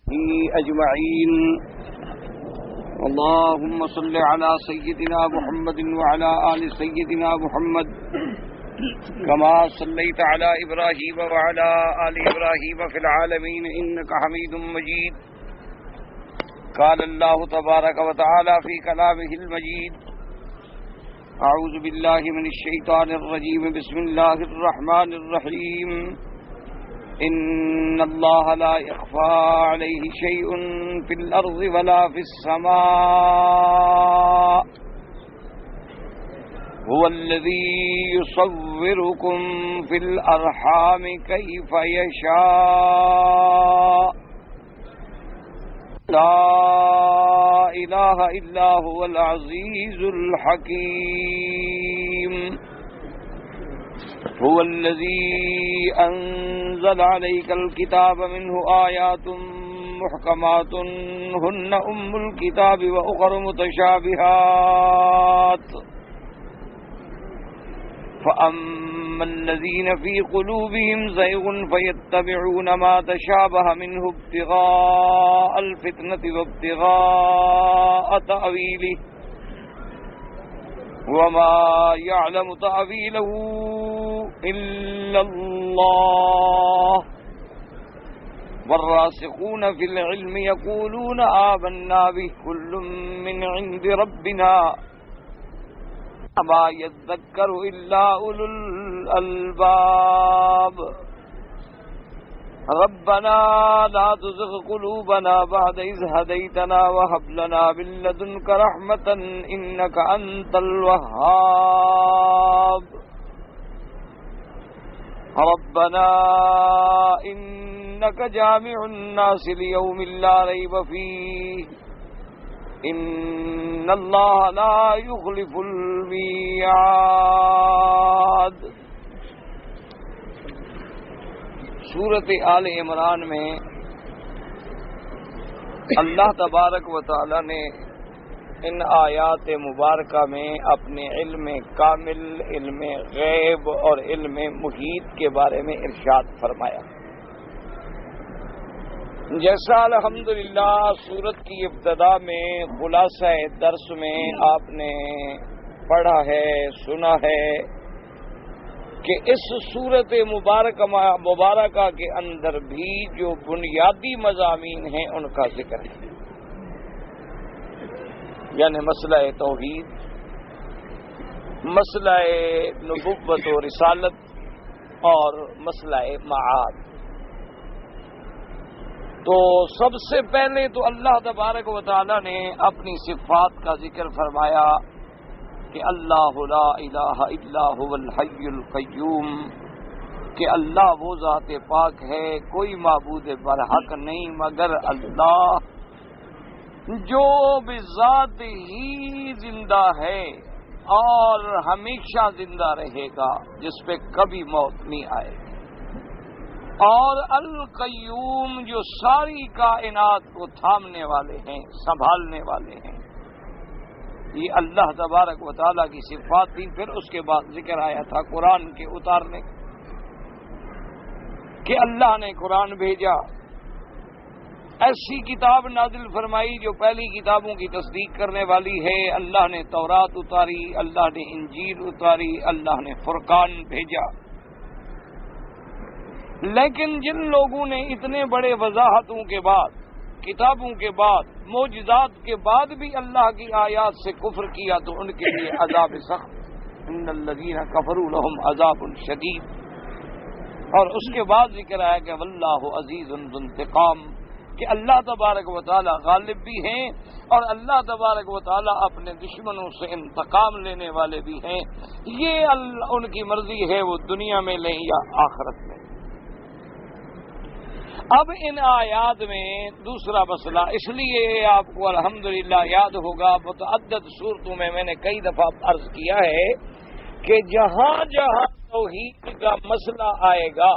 أجمعين. اللهم صل على سيدنا محمد وعلى آل سيدنا محمد كما صليت على إبراهيم وعلى آل إبراهيم في العالمين إنك حميد مجيد. قال الله تبارك وتعالى في كلامه المجيد: أعوذ بالله من الشيطان الرجيم. بسم الله الرحمن الرحيم. إن الله لا يخفى عليه شيء في الأرض ولا في السماء هو الذي يصوركم في الأرحام كيف يشاء لا إله إلا هو العزيز الحكيم. هو الذي أنزل عليك الكتاب منه آيات محكمات هن أم الكتاب وأخر متشابهات فأما الذين في قلوبهم زيغ فيتبعون ما تشابه منه ابتغاء الفتنة وابتغاء تأويله وما يعلم تأويله إلا الله والراسخون في العلم يقولون آمنا به كل من عند ربنا ما يذكر إلا أولو الألباب. ربنا لا تزغ قلوبنا بعد إذ هديتنا وهب لنا من لدنك رحمة إنك أنت الوهاب. ربنا إنك جامع الناس ليوم لا ريب فيه إن الله لا يخلف الميعاد. سورۃ آل عمران میں اللہ تبارک و تعالی نے ان آیات مبارکہ میں اپنے علم کامل، علم غیب اور علم محیط کے بارے میں ارشاد فرمایا. جیسا الحمدللہ سورت کی ابتدا میں خلاصہ درس میں آپ نے پڑھا ہے، سنا ہے کہ اس سورت مبارکہ کے اندر بھی جو بنیادی مضامین ہیں ان کا ذکر ہے، یعنی مسئلہ توحید، مسئلہ نبوت و رسالت اور مسئلہ معاد. تو سب سے پہلے تو اللہ تبارک و تعالی نے اپنی صفات کا ذکر فرمایا کہ اللہ لا الہ الا هو الحی القیوم، کہ اللہ وہ ذات پاک ہے، کوئی معبود برحق نہیں مگر اللہ، جو بذات ہی زندہ ہے اور ہمیشہ زندہ رہے گا، جس پہ کبھی موت نہیں آئے گی، اور القیوم جو ساری کائنات کو تھامنے والے ہیں، سنبھالنے والے ہیں. یہ اللہ تبارک و تعالیٰ کی صفات تھی. پھر اس کے بعد ذکر آیا تھا قرآن کے اتارنے کہ اللہ نے قرآن بھیجا، ایسی کتاب نازل فرمائی جو پہلی کتابوں کی تصدیق کرنے والی ہے. اللہ نے تورات اتاری، اللہ نے انجیل اتاری، اللہ نے فرقان بھیجا. لیکن جن لوگوں نے اتنے بڑے وضاحتوں کے بعد، کتابوں کے بعد، معجزات کے بعد بھی اللہ کی آیات سے کفر کیا تو ان کے لیے عذاب سخت، ان الذین کفروا لهم عذاب شدید. اور اس کے بعد ذکر آیا کہ واللہ عزیز ذو انتقام، کہ اللہ تبارک و تعالی غالب بھی ہیں اور اللہ تبارک و تعالی اپنے دشمنوں سے انتقام لینے والے بھی ہیں. یہ ان کی مرضی ہے، وہ دنیا میں لیں یا آخرت میں. اب ان آیات میں دوسرا مسئلہ، اس لیے آپ کو الحمدللہ یاد ہوگا متعدد صورتوں میں نے کئی دفعہ عرض کیا ہے کہ جہاں جہاں توحید کا مسئلہ آئے گا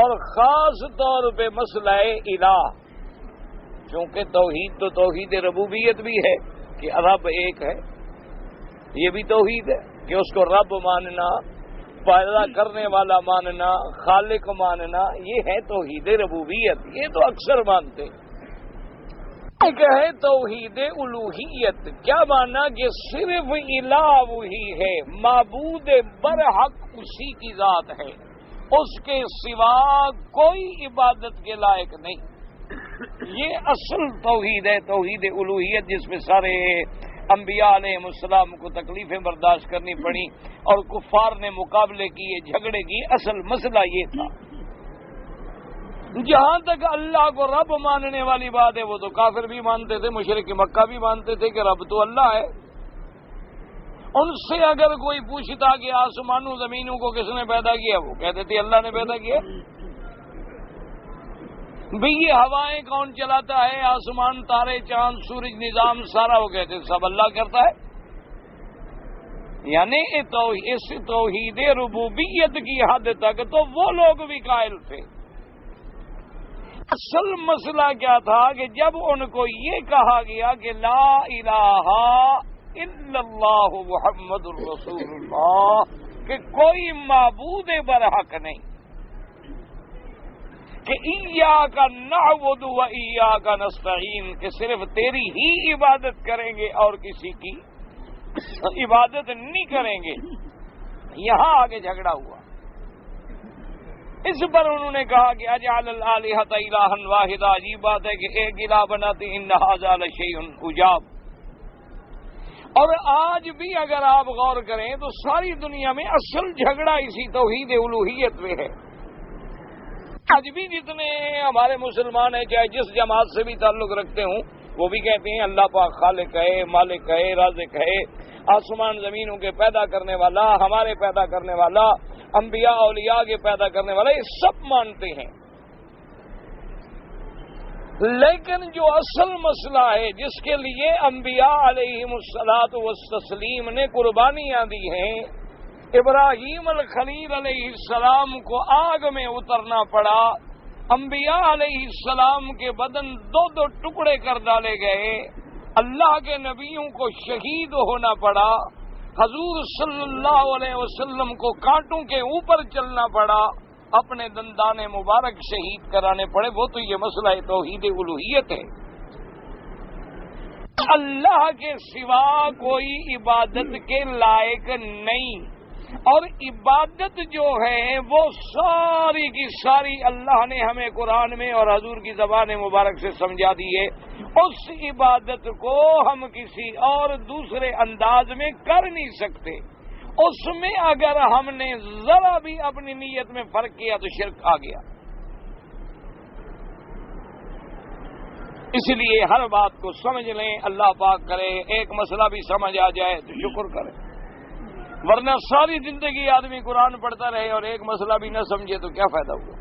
اور خاص طور پہ مسئلہ الہ، چونکہ توحید تو توحید ربوبیت بھی ہے کہ رب ایک ہے، یہ بھی توحید ہے کہ اس کو رب ماننا، پیدا کرنے والا ماننا، خالق ماننا، یہ ہے توحید ربوبیت. یہ تو اکثر مانتے ہیں. ایک ہے توحید الوہیت. کیا مانا کہ صرف الہ وہی ہے، معبود برحق اسی کی ذات ہے، اس کے سوا کوئی عبادت کے لائق نہیں. یہ اصل توحید ہے، توحید الوہیت، جس میں سارے انبیاء علیہ السلام کو تکلیفیں برداشت کرنی پڑی اور کفار نے مقابلے کیے، جھگڑے کیے. اصل مسئلہ یہ تھا. جہاں تک اللہ کو رب ماننے والی بات ہے، وہ تو کافر بھی مانتے تھے، مشرک مکہ بھی مانتے تھے کہ رب تو اللہ ہے. ان سے اگر کوئی پوچھتا کہ آسمانوں زمینوں کو کس نے پیدا کیا، وہ کہتے تھے اللہ نے پیدا کیا. بھی یہ ہوائیں کون چلاتا ہے، آسمان، تارے، چاند، سورج، نظام سارا، وہ کہتے سب اللہ کرتا ہے. یعنی اس توحید ربوبیت کی حد تک تو وہ لوگ بھی قائل تھے. اصل مسئلہ کیا تھا کہ جب ان کو یہ کہا گیا کہ لا الہ الا اللہ محمد الرسول اللہ، کہ کوئی معبود برحق نہیں، کہ ایاک نعبد و ایاک نستعین، کہ صرف تیری ہی عبادت کریں گے اور کسی کی عبادت نہیں کریں گے. یہاں آگے جھگڑا ہوا. اس پر انہوں نے کہا کہ اجعل الالہۃ الہا واحدا. عجیب بات ہے کہ ایک الہ بناتے، ان ھذا لشیء عجاب. اور آج بھی اگر آپ غور کریں تو ساری دنیا میں اصل جھگڑا اسی توحید الوہیت میں ہے. آج بھی جتنے ہمارے مسلمان ہیں، چاہے جس جماعت سے بھی تعلق رکھتے ہوں، وہ بھی کہتے ہیں اللہ پاک خالق ہے، مالک ہے، رازق ہے، آسمان زمینوں کے پیدا کرنے والا، ہمارے پیدا کرنے والا، انبیاء اولیاء کے پیدا کرنے والا، یہ سب مانتے ہیں. لیکن جو اصل مسئلہ ہے، جس کے لیے انبیاء علیہم الصلاۃ والتسلیم نے قربانیاں دی ہیں، ابراہیم الخلیل علیہ السلام کو آگ میں اترنا پڑا، انبیاء علیہ السلام کے بدن دو ٹکڑے کر ڈالے گئے، اللہ کے نبیوں کو شہید ہونا پڑا، حضور صلی اللہ علیہ وسلم کو کانٹوں کے اوپر چلنا پڑا، اپنے دندان مبارک شہید کرانے پڑے. وہ تو یہ مسئلہ توحید الوہیت ہے. اللہ کے سوا کوئی عبادت کے لائق نہیں، اور عبادت جو ہے وہ ساری کی ساری اللہ نے ہمیں قرآن میں اور حضور کی زبان مبارک سے سمجھا دی ہے. اس عبادت کو ہم کسی اور دوسرے انداز میں کر نہیں سکتے. اس میں اگر ہم نے ذرا بھی اپنی نیت میں فرق کیا تو شرک آ گیا. اس لیے ہر بات کو سمجھ لیں. اللہ پاک کرے ایک مسئلہ بھی سمجھ آ جائے تو شکر کریں، ورنہ ساری زندگی آدمی قرآن پڑھتا رہے اور ایک مسئلہ بھی نہ سمجھے تو کیا فائدہ ہوا.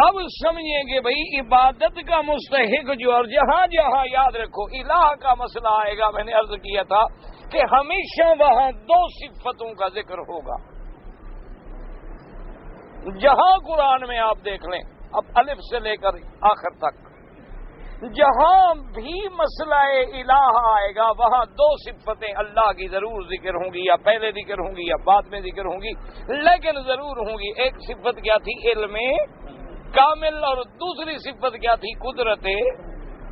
اب سمجھیں کہ بھئی عبادت کا مستحق جو، اور جہاں جہاں یاد رکھو الہ کا مسئلہ آئے گا، میں نے عرض کیا تھا کہ ہمیشہ وہاں دو صفتوں کا ذکر ہوگا. جہاں قرآن میں آپ دیکھ لیں، اب الف سے لے کر آخر تک جہاں بھی مسئلہ الہ آئے گا، وہاں دو صفتیں اللہ کی ضرور ذکر ہوں گی، یا پہلے ذکر ہوں گی یا بعد میں ذکر ہوں گی، لیکن ضرور ہوں گی. ایک صفت کیا تھی؟ علم کامل، اور دوسری صفت کیا تھی؟ قدرت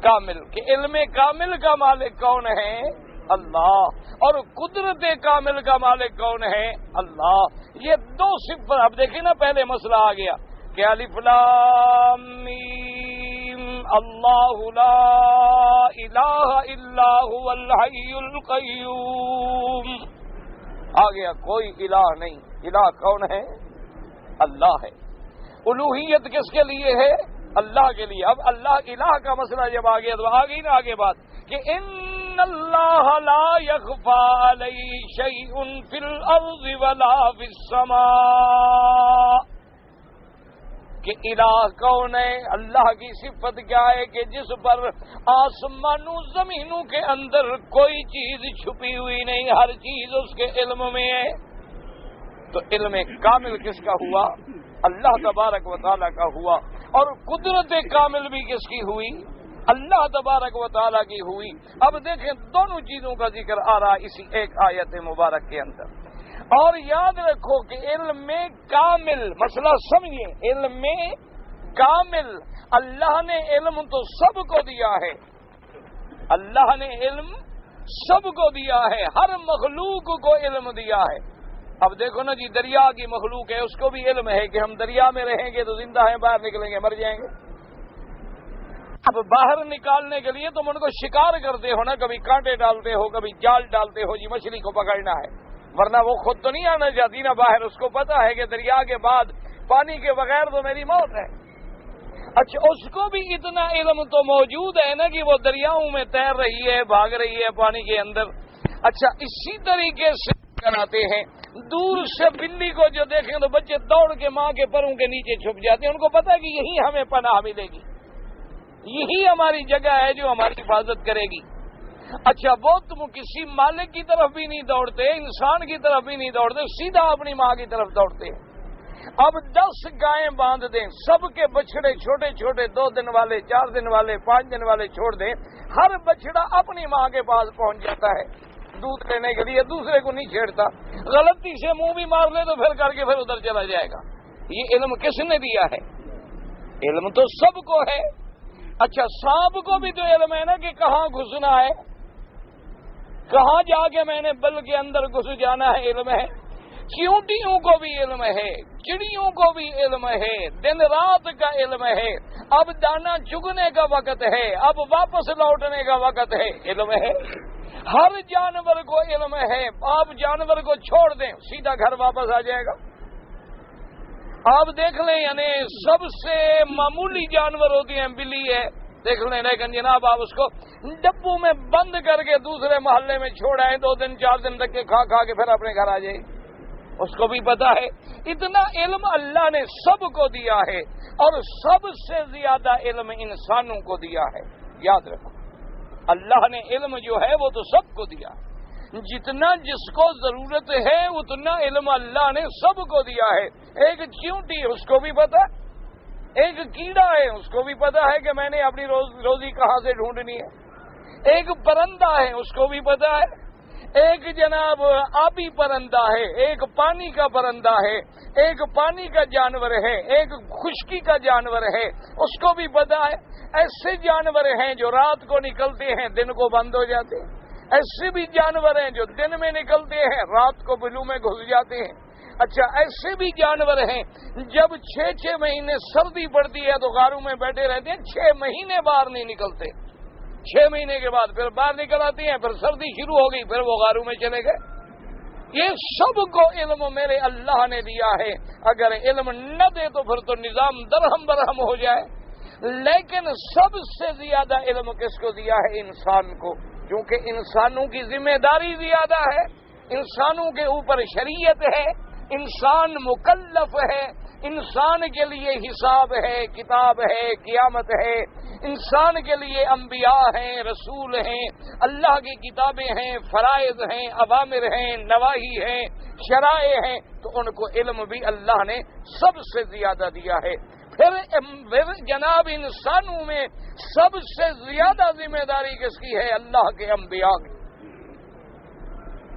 کامل. کہ علم کامل کا مالک کون ہے؟ اللہ. اور قدرت کامل کا مالک کون ہے؟ اللہ. یہ دو صفت. اب دیکھیں نا، پہلے مسئلہ آ گیا کہ الف لام میم اللہ لا الہ الا هو الحی القیوم. آ گیا کوئی الہ نہیں. الہ کون ہے؟ اللہ ہے. الوہیت کس کے لیے ہے؟ اللہ کے لیے. اب اللہ الہ کا مسئلہ جب آ گیا تو آ گئی نا آگے بات کہ ان اللہ لا یخفی علیہ شیء فی الارض ولا فی السماء. کہ الہ کون ہے؟ اللہ کی صفت کیا ہے کہ جس پر آسمانوں زمینوں کے اندر کوئی چیز چھپی ہوئی نہیں، ہر چیز اس کے علم میں ہے. تو علم کامل کس کا ہوا؟ اللہ تبارک و تعالیٰ کا ہوا. اور قدرت کامل بھی کس کی ہوئی؟ اللہ تبارک و تعالیٰ کی ہوئی. اب دیکھیں دونوں چیزوں کا ذکر آ رہا اسی ایک آیت مبارک کے اندر. اور یاد رکھو کہ علم میں کامل، مسئلہ سمجھیں، علم میں کامل، اللہ نے علم تو سب کو دیا ہے، اللہ نے علم سب کو دیا ہے، ہر مخلوق کو علم دیا ہے۔ اب دیکھو نا جی، دریا کی مخلوق ہے، اس کو بھی علم ہے کہ ہم دریا میں رہیں گے تو زندہ ہیں، باہر نکلیں گے مر جائیں گے۔ اب باہر نکالنے کے لیے تم ان کو شکار کرتے ہو نا، کبھی کانٹے ڈالتے ہو، کبھی جال ڈالتے ہو، جی مچھلی کو پکڑنا ہے، ورنہ وہ خود تو نہیں آنا چاہتی نا باہر، اس کو پتا ہے کہ دریا کے بعد پانی کے بغیر تو میری موت ہے۔ اچھا، اس کو بھی اتنا علم تو موجود ہے نا کہ وہ دریاؤں میں تیر رہی ہے، بھاگ رہی ہے پانی کے اندر۔ اچھا، اسی طریقے سے کراتے ہیں، دور سے بلی کو جو دیکھیں تو بچے دوڑ کے ماں کے پروں کے نیچے چھپ جاتے ہیں، ان کو پتا ہے کہ یہی ہمیں پناہ ملے گی، یہی ہماری جگہ ہے جو ہماری حفاظت کرے گی۔ اچھا، وہ تم کسی مالک کی طرف بھی نہیں دوڑتے، انسان کی طرف بھی نہیں دوڑتے، سیدھا اپنی ماں کی طرف دوڑتے ہیں۔ اب 10 گائیں باندھ دیں، سب کے بچڑے چھوٹے چھوٹے، 2 دن والے، 4 دن والے، 5 دن والے چھوڑ دیں، ہر بچڑا اپنی ماں کے پاس پہنچ جاتا ہے دودھ لینے کے لیے، دوسرے کو نہیں چھیڑتا۔ غلطی سے منہ بھی مار لے تو پھر کر کے پھر ادھر چلا جائے گا۔ یہ علم کس نے دیا ہے؟ علم تو سب کو ہے۔ اچھا، سانپ کو بھی تو علم ہے نا کہ کہاں گھسنا ہے، کہاں جا کے میں نے بل کے اندر گھس جانا ہے، علم ہے۔ چیونٹیوں کو بھی علم ہے، چڑیوں کو بھی علم ہے، دن رات کا علم ہے۔ اب دانا چگنے کا وقت ہے، اب واپس لوٹنے کا وقت ہے، علم ہے۔ ہر جانور کو علم ہے، آپ جانور کو چھوڑ دیں سیدھا گھر واپس آ جائے گا۔ آپ دیکھ لیں، یعنی سب سے معمولی جانور ہوتی ہیں، بلی ہے، دیکھ لیں، لیکن جناب آپ اس کو ڈبوں میں بند کر کے دوسرے محلے میں چھوڑائیں، 2 دن 4 دن تک کے کھا کے پھر اپنے گھر آ جائے، اس کو بھی پتا ہے۔ اتنا علم اللہ نے سب کو دیا ہے، اور سب سے زیادہ علم انسانوں کو دیا ہے۔ یاد رکھو، اللہ نے علم جو ہے وہ تو سب کو دیا، جتنا جس کو ضرورت ہے اتنا علم اللہ نے سب کو دیا ہے۔ ایک چیونٹی ہے، اس کو بھی پتا، ایک کیڑا ہے، اس کو بھی پتا ہے کہ میں نے اپنی روزی کہاں سے ڈھونڈنی ہے۔ ایک پرندہ ہے، اس کو بھی پتا ہے۔ ایک جناب آبی پرندہ ہے، ایک پانی کا پرندہ ہے، ایک پانی کا جانور ہے، ایک خشکی کا جانور ہے، اس کو بھی پتا ہے۔ ایسے جانور ہیں جو رات کو نکلتے ہیں، دن کو بند ہو جاتے ہیں، ایسے بھی جانور ہیں جو دن میں نکلتے ہیں، رات کو بلو میں گھس جاتے ہیں۔ اچھا، ایسے بھی جانور ہیں جب 6 مہینے سردی پڑتی ہے تو غاروں میں بیٹھے رہتے ہیں، 6 مہینے باہر نہیں نکلتے، 6 مہینے کے بعد پھر باہر نکل آتی ہیں، پھر سردی شروع ہو گئی، پھر وہ غاروں میں چلے گئے۔ یہ سب کو علم میرے اللہ نے دیا ہے، اگر علم نہ دے تو پھر تو نظام درہم برہم ہو جائے۔ لیکن سب سے زیادہ علم کس کو دیا ہے؟ انسان کو، کیونکہ انسانوں کی ذمہ داری زیادہ ہے، انسانوں کے اوپر شریعت ہے، انسان مکلف ہے، انسان کے لیے حساب ہے، کتاب ہے، قیامت ہے، انسان کے لیے انبیاء ہیں، رسول ہیں، اللہ کی کتابیں ہیں، فرائض ہیں، اوامر ہیں، نواہی ہیں، شرائع ہیں، تو ان کو علم بھی اللہ نے سب سے زیادہ دیا ہے۔ پھر جناب انسانوں میں سب سے زیادہ ذمہ داری کس کی ہے؟ اللہ کے انبیاء کی،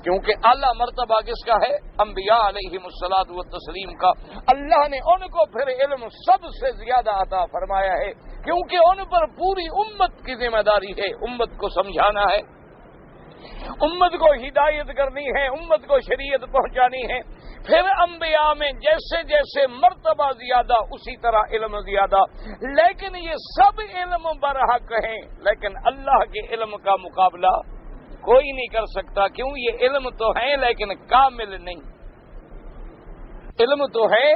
کیونکہ اعلیٰ مرتبہ کس کا ہے؟ انبیاء علیہم الصلاۃ والتسلیم کا۔ اللہ نے ان کو پھر علم سب سے زیادہ عطا فرمایا ہے، کیونکہ ان پر پوری امت کی ذمہ داری ہے، امت کو سمجھانا ہے، امت کو ہدایت کرنی ہے، امت کو شریعت پہنچانی ہے۔ پھر انبیاء میں جیسے جیسے مرتبہ زیادہ اسی طرح علم زیادہ، لیکن یہ سب علم برحق ہیں، لیکن اللہ کے علم کا مقابلہ کوئی نہیں کر سکتا۔ کیوں؟ یہ علم تو ہے لیکن کامل نہیں، علم تو ہے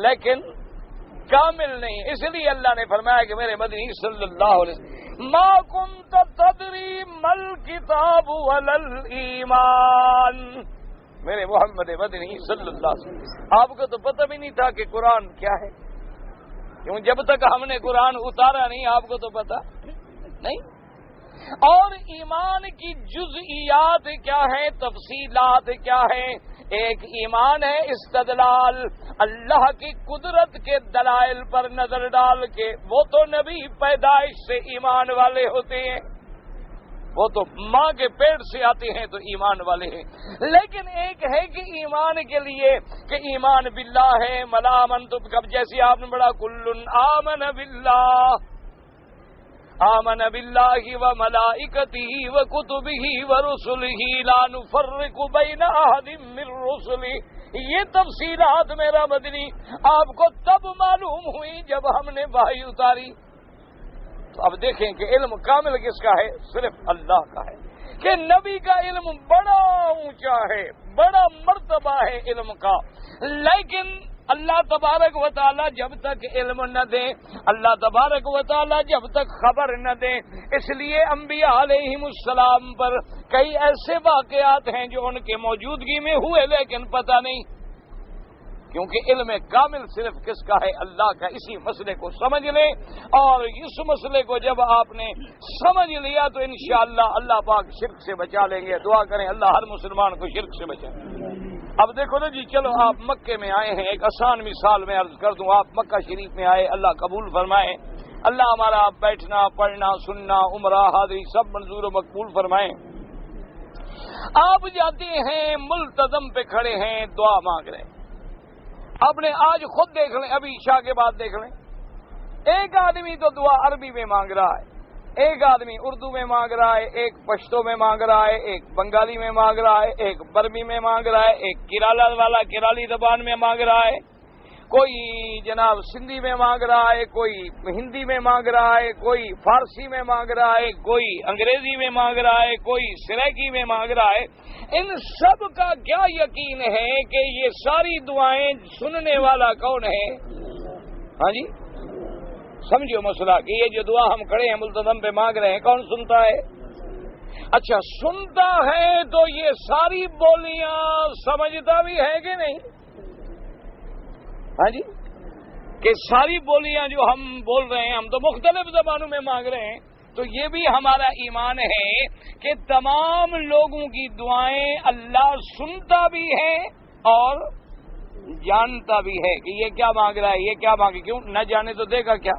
لیکن کامل نہیں۔ اس لیے اللہ نے فرمایا کہ میرے مدنی صلی اللہ علیہ وسلم ما کنت تدری مل کتاب ولل ایمان، میرے محمد مدنی صلی اللہ علیہ وسلم آپ کو تو پتہ بھی نہیں تھا کہ قرآن کیا ہے، کیوں؟ جب تک ہم نے قرآن اتارا نہیں آپ کو تو پتہ نہیں۔ اور ایمان کی جزئیات کیا ہیں، تفصیلات کیا ہیں؟ ایک ایمان ہے استدلال، اللہ کی قدرت کے دلائل پر نظر ڈال کے، وہ تو نبی پیدائش سے ایمان والے ہوتے ہیں، وہ تو ماں کے پیٹ سے آتے ہیں تو ایمان والے ہیں. لیکن ایک ہے کہ ایمان کے لیے کہ ایمان باللہ ہے ملامنت کب جیسے آپ نے بڑا کلن آمن باللہ و ملائکتہ و کتبہ و رسلہ لا نفرق بین احد من رسلہ. یہ تفصیلات میرا مدنی آپ کو تب معلوم ہوئی جب ہم نے وحی اتاری. تو اب دیکھیں کہ علم کامل کس کا ہے؟ صرف اللہ کا ہے. کہ نبی کا علم بڑا اونچا ہے، بڑا مرتبہ ہے علم کا. لیکن اللہ تبارک و تعالی جب تک علم نہ دیں، اللہ تبارک و تعالی جب تک خبر نہ دیں، اس لیے انبیاء علیہم السلام پر کئی ایسے واقعات ہیں جو ان کے موجودگی میں ہوئے لیکن پتہ نہیں. کیونکہ علم کامل صرف کس کا ہے؟ اللہ کا. اسی مسئلے کو سمجھ لیں، اور اس مسئلے کو جب آپ نے سمجھ لیا تو انشاءاللہ اللہ پاک شرک سے بچا لیں گے. دعا کریں اللہ ہر مسلمان کو شرک سے بچائے. اب دیکھو نا جی، چلو آپ مکے میں آئے ہیں، ایک آسان مثال میں عرض کر دوں. آپ مکہ شریف میں آئے، اللہ قبول فرمائے. اللہ ہمارا بیٹھنا، پڑھنا، سننا، عمرہ، حاضری سب منظور و مقبول فرمائے. آپ جاتے ہیں، ملتزم پہ کھڑے ہیں، دعا مانگ رہے ہیں. آپ نے آج خود دیکھ لیں، ابھی عشاء کے بعد دیکھ لیں، ایک آدمی تو دعا عربی میں مانگ رہا ہے، ایک آدمی اردو میں مانگ رہا ہے، ایک پشتو میں مانگ رہا ہے، ایک بنگالی میں مانگ رہا ہے، ایک برمی میں مانگ رہا ہے، ایک کیرالا والا کیرالی زبان میں مانگ رہا ہے، کوئی جناب سندھی میں مانگ رہا ہے، کوئی ہندی میں مانگ رہا ہے، کوئی فارسی میں مانگ رہا ہے، کوئی انگریزی میں مانگ رہا ہے، کوئی سریکی میں مانگ رہا ہے. ان سب کا کیا یقین ہے کہ یہ ساری دعائیں سننے والا کون ہے؟ ہاں جی سمجھو مسئلہ کہ یہ جو دعا ہم کھڑے ہیں ملتزم پہ مانگ رہے ہیں، کون سنتا ہے؟ اچھا سنتا ہے تو یہ ساری بولیاں سمجھتا بھی ہے کہ نہیں؟ ہاں جی کہ ساری بولیاں جو ہم بول رہے ہیں، ہم تو مختلف زبانوں میں مانگ رہے ہیں، تو یہ بھی ہمارا ایمان ہے کہ تمام لوگوں کی دعائیں اللہ سنتا بھی ہے اور جانتا بھی ہے کہ یہ کیا مانگ رہا ہے، یہ کیا مانگے. کیوں نہ جانے تو دے گا کیا؟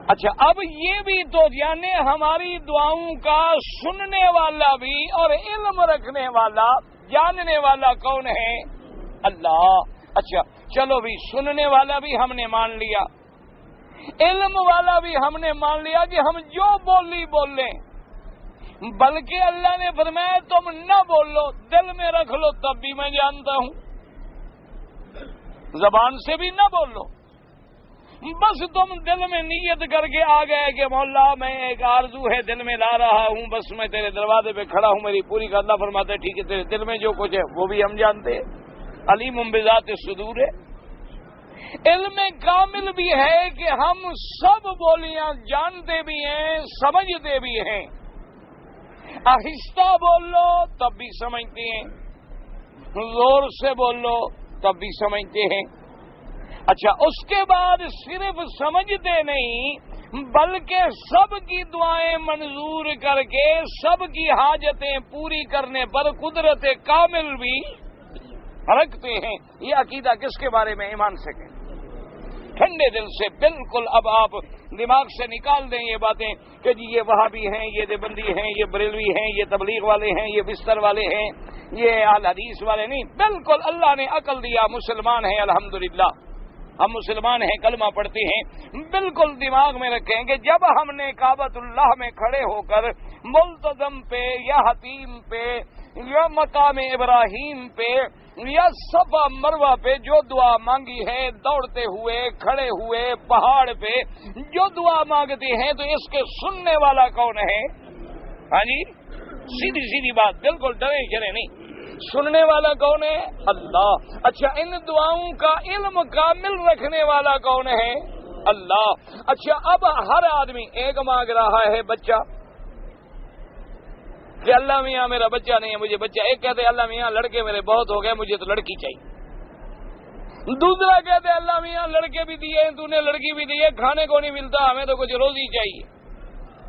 اچھا اب یہ بھی تو جانے ہماری دعاؤں کا سننے والا بھی اور علم رکھنے والا جاننے والا کون ہے؟ اللہ. اچھا چلو بھی سننے والا بھی ہم نے مان لیا، علم والا بھی ہم نے مان لیا کہ ہم جو بولی بول لیں، بلکہ اللہ نے فرمایا تم نہ بولو، دل میں رکھ لو، تب بھی میں جانتا ہوں. زبان سے بھی نہ بول لو، بس تم دل میں نیت کر کے آ گئے کہ مولا میں ایک آرزو ہے دل میں لا رہا ہوں، بس میں تیرے دروازے پہ کھڑا ہوں، میری پوری کا. اللہ فرماتا ہے ٹھیک ہے، تیرے دل میں جو کچھ ہے وہ بھی ہم جانتے ہیں، علیم بذات الصدور ہے. علم کامل بھی ہے کہ ہم سب بولیاں جانتے بھی ہیں، سمجھتے بھی ہیں. آہستہ بول لو تب بھی سمجھتے ہیں، زور سے بول لو تب بھی سمجھتے ہیں. اچھا اس کے بعد صرف سمجھتے نہیں بلکہ سب کی دعائیں منظور کر کے سب کی حاجتیں پوری کرنے پر قدرت کامل بھی رکھتے ہیں. یہ عقیدہ کس کے بارے میں؟ ایمان سے کہیں ٹھنڈے دل سے بالکل. اب آپ دماغ سے نکال دیں یہ باتیں کہ جی یہ وہابی ہیں، یہ دیوبندی ہیں، یہ بریلوی ہیں، یہ تبلیغ والے ہیں، یہ بستر والے ہیں، یہ اہل حدیث والے نہیں. بالکل اللہ نے عقل دیا، مسلمان ہیں الحمدللہ، ہم مسلمان ہیں، کلمہ پڑھتے ہیں. بالکل دماغ میں رکھیں کہ جب ہم نے کعبۃ اللہ میں کھڑے ہو کر ملتزم پہ یا حتیم پہ یا مقام ابراہیم پہ یا صفا مروہ پہ جو دعا مانگی ہے، دوڑتے ہوئے کھڑے ہوئے پہاڑ پہ جو دعا مانگتے ہیں، تو اس کے سننے والا کون ہے؟ ہاں جی سیدھی سیدھی بات، بالکل ڈرے چلے نہیں. سننے والا کون ہے؟ اللہ. اچھا ان دعاؤں کا علم کامل رکھنے والا کون ہے؟ اللہ. اچھا اب ہر آدمی ایک مانگ رہا ہے بچہ کہ اللہ میاں میرا بچہ نہیں ہے، مجھے بچہ. ایک کہتے ہیں اللہ میاں لڑکے میرے بہت ہو گئے، مجھے تو لڑکی چاہیے. دوسرا کہتے ہیں اللہ میاں لڑکے بھی دیے، تو نے لڑکی بھی دی ہے، کھانے کو نہیں ملتا، ہمیں تو کچھ روزی چاہیے.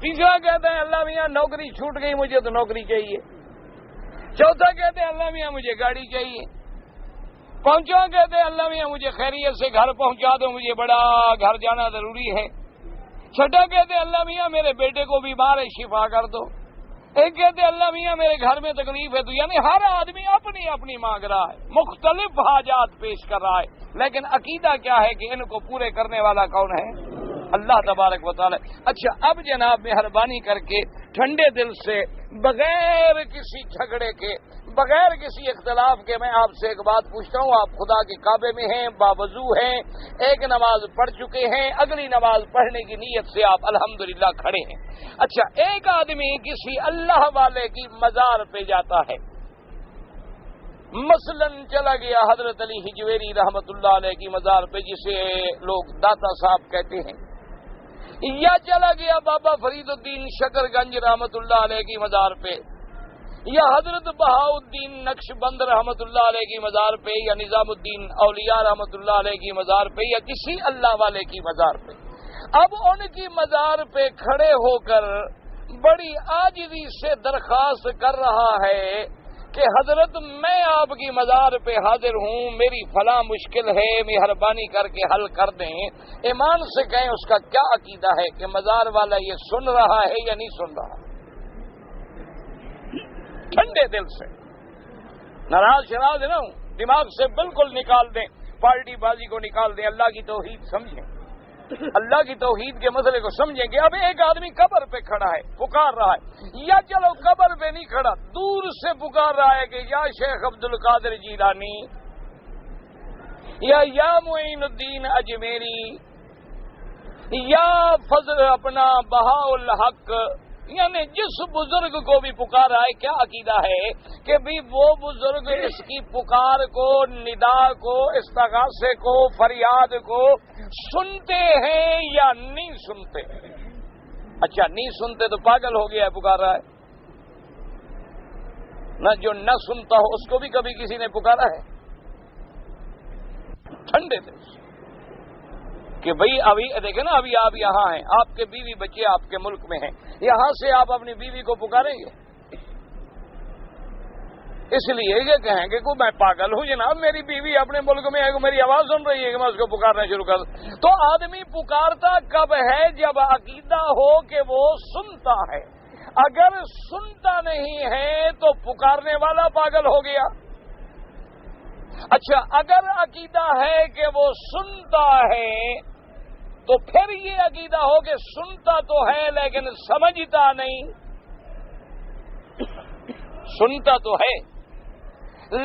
تیسرا کہتے ہیں اللہ میاں نوکری چھوٹ گئی، مجھے تو نوکری چاہیے. چوتھا کہتے ہیں اللہ میاں مجھے گاڑی چاہیے. پانچواں کہتے ہیں اللہ میاں مجھے خیریت سے گھر پہنچا دو، مجھے بڑا گھر جانا ضروری ہے. چھٹا کہتے اللہ میاں میرے بیٹے کو بیمار ہے شفا کر دو، ایک کہتے اللہ میاں میرے گھر میں تکلیف ہے تو یعنی ہر آدمی اپنی اپنی مانگ رہا ہے، مختلف حاجات پیش کر رہا ہے، لیکن عقیدہ کیا ہے کہ ان کو پورے کرنے والا کون ہے؟ اللہ تبارک و تعالی۔ اچھا اب جناب مہربانی کر کے ٹھنڈے دل سے بغیر کسی جھگڑے کے بغیر کسی اختلاف کے میں آپ سے ایک بات پوچھتا ہوں، آپ خدا کے کعبے میں ہیں، باوضو ہیں، ایک نماز پڑھ چکے ہیں، اگلی نماز پڑھنے کی نیت سے آپ الحمدللہ کھڑے ہیں۔ اچھا ایک آدمی کسی اللہ والے کی مزار پہ جاتا ہے، مثلا چلا گیا حضرت علی حجویری رحمت اللہ علیہ کی مزار پہ جسے لوگ داتا صاحب کہتے ہیں، یا چلا گیا بابا فرید الدین شکر گنج رحمت اللہ علیہ کی مزار پہ، یا حضرت بہاؤالدین نقش بند رحمت اللہ علیہ کی مزار پہ، یا نظام الدین اولیاء رحمت اللہ علیہ کی مزار پہ، یا کسی اللہ والے کی مزار پہ۔ اب ان کی مزار پہ کھڑے ہو کر بڑی عاجزی سے درخواست کر رہا ہے کہ حضرت میں آپ کی مزار پہ حاضر ہوں، میری فلاں مشکل ہے، مہربانی کر کے حل کر دیں۔ ایمان سے کہیں اس کا کیا عقیدہ ہے کہ مزار والا یہ سن رہا ہے یا نہیں سن رہا؟ ٹھنڈے دل سے، ناراض شراض نہ ہوں، دماغ سے بالکل نکال دیں، پارٹی بازی کو نکال دیں، اللہ کی توحید سمجھیں، اللہ کی توحید کے مسئلے کو سمجھیں کہ اب ایک آدمی قبر پہ کھڑا ہے، پکار رہا ہے، یا چلو قبر پہ نہیں کھڑا، دور سے پکار رہا ہے کہ یا شیخ عبد القادر جیلانی، یا معین الدین اجمیری، یا فضل اپنا بہاء الحق، یعنی جس بزرگ کو بھی پکارا ہے، کیا عقیدہ ہے کہ بھی وہ بزرگ اس کی پکار کو، ندا کو، استغاثے کو، فریاد کو سنتے ہیں یا نہیں سنتے؟ اچھا نہیں سنتے تو پاگل ہو گیا ہے، پکار رہا ہے نہ، جو نہ سنتا ہو اس کو بھی کبھی کسی نے پکارا ہے؟ ٹھنڈے دل سے کہ بھئی ابھی دیکھیں نا، ابھی آپ یہاں ہیں، آپ کے بیوی بچے آپ کے ملک میں ہیں، یہاں سے آپ اپنی بیوی کو پکاریں گے؟ اس لیے یہ کہیں گے کہ میں پاگل ہوں جناب، میری بیوی اپنے ملک میں ہے، میری آواز سن رہی ہے کہ میں اس کو پکارنا شروع کر دوں۔ تو آدمی پکارتا کب ہے؟ جب عقیدہ ہو کہ وہ سنتا ہے۔ اگر سنتا نہیں ہے تو پکارنے والا پاگل ہو گیا۔ اچھا اگر عقیدہ ہے کہ وہ سنتا ہے تو پھر یہ عقیدہ ہو کہ سنتا تو ہے لیکن سمجھتا نہیں، سنتا تو ہے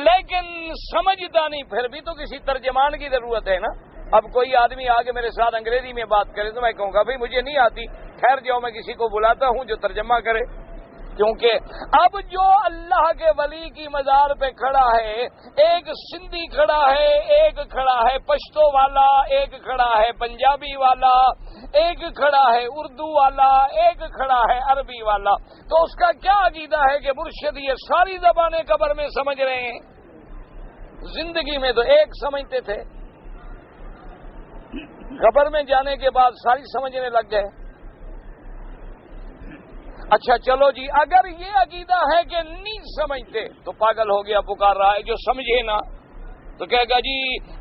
لیکن سمجھتا نہیں، پھر بھی تو کسی ترجمان کی ضرورت ہے نا۔ اب کوئی آدمی آگے میرے ساتھ انگریزی میں بات کرے تو میں کہوں گا بھائی مجھے نہیں آتی، ٹھہر جاؤ میں کسی کو بلاتا ہوں جو ترجمہ کرے، کیونکہ اب جو اللہ کے ولی کی مزار پہ کھڑا ہے، ایک سندھی کھڑا ہے، ایک کھڑا ہے پشتو والا، ایک کھڑا ہے پنجابی والا، ایک کھڑا ہے اردو والا، ایک کھڑا ہے عربی والا، تو اس کا کیا عقیدہ ہے کہ مرشد یہ ساری زبانیں قبر میں سمجھ رہے ہیں؟ زندگی میں تو ایک سمجھتے تھے، قبر میں جانے کے بعد ساری سمجھنے لگ گئے۔ اچھا چلو جی، اگر یہ عقیدہ ہے کہ نہیں سمجھتے تو پاگل ہو گیا، پکار رہا ہے، جو سمجھے نا تو کہے گا جی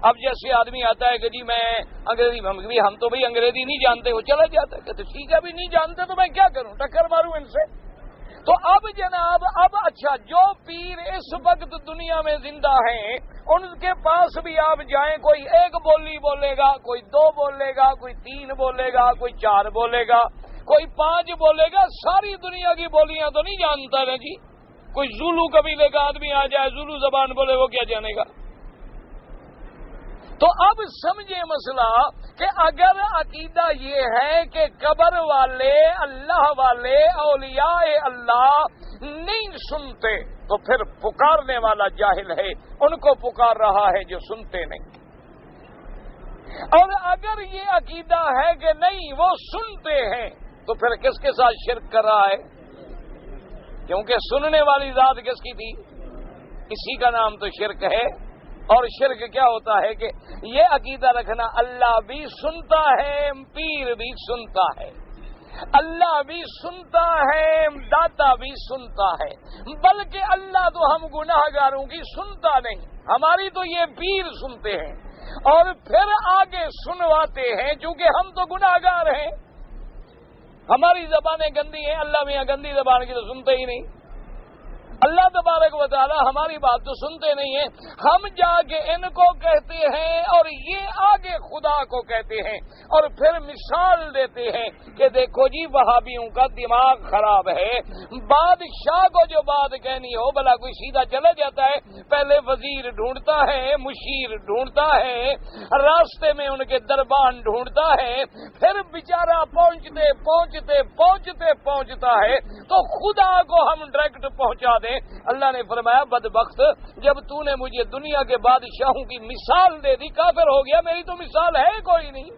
اب جیسے آدمی آتا ہے کہ جی میں انگریزی، ہم تو بھائی انگریزی نہیں جانتے، وہ چلا جاتا ہے کہ تو ٹھیک ہے ابھی نہیں جانتے تو میں کیا کروں، ٹکر ماروں ان سے؟ تو اب جناب اب اچھا جو پیر اس وقت دنیا میں زندہ ہیں ان کے پاس بھی آپ جائیں، کوئی ایک بولی بولے گا، کوئی دو بولے گا، کوئی تین بولے گا، کوئی چار بولے گا، کوئی پانچ بولے گا، ساری دنیا کی بولیاں تو نہیں جانتا نا جی۔ کوئی زولو قبیلے کا آدمی آ جائے زولو زبان بولے وہ کیا جانے گا؟ تو اب سمجھے مسئلہ کہ اگر عقیدہ یہ ہے کہ قبر والے، اللہ والے، اولیاء اللہ نہیں سنتے تو پھر پکارنے والا جاہل ہے، ان کو پکار رہا ہے جو سنتے نہیں۔ اور اگر یہ عقیدہ ہے کہ نہیں وہ سنتے ہیں تو پھر کس کے ساتھ شرک کر رہا ہے؟ کیونکہ سننے والی ذات کس کی تھی؟ اسی کا نام تو شرک ہے۔ اور شرک کیا ہوتا ہے کہ یہ عقیدہ رکھنا اللہ بھی سنتا ہے، پیر بھی سنتا ہے، اللہ بھی سنتا ہے، داتا بھی سنتا ہے، بلکہ اللہ تو ہم گناہ گاروں کی سنتا نہیں، ہماری تو یہ پیر سنتے ہیں اور پھر آگے سنواتے ہیں چونکہ ہم تو گناہ گار ہیں۔ ہماری زبانیں گندی ہیں، اللہ میاں گندی زبان کی تو سنتے ہی نہیں، اللہ تبارک و تعالی ہماری بات تو سنتے نہیں ہیں، ہم جا کے ان کو کہتے ہیں اور یہ آگے خدا کو کہتے ہیں اور پھر مثال دیتے ہیں کہ دیکھو جی وہابیوں کا دماغ خراب ہے، بادشاہ کو جو بات کہنی ہو بھلا کوئی سیدھا چلا جاتا ہے، پہلے وزیر ڈھونڈتا ہے، مشیر ڈھونڈتا ہے، راستے میں ان کے دربان ڈھونڈتا ہے، پھر بیچارہ پہنچتا ہے تو خدا کو ہم ڈائریکٹ پہنچا دیں۔ اللہ نے فرمایا بدبخت، جب تو نے مجھے دنیا کے بادشاہوں کی مثال دے دی کافر ہو گیا، میری تو مثال ہے کوئی نہیں۔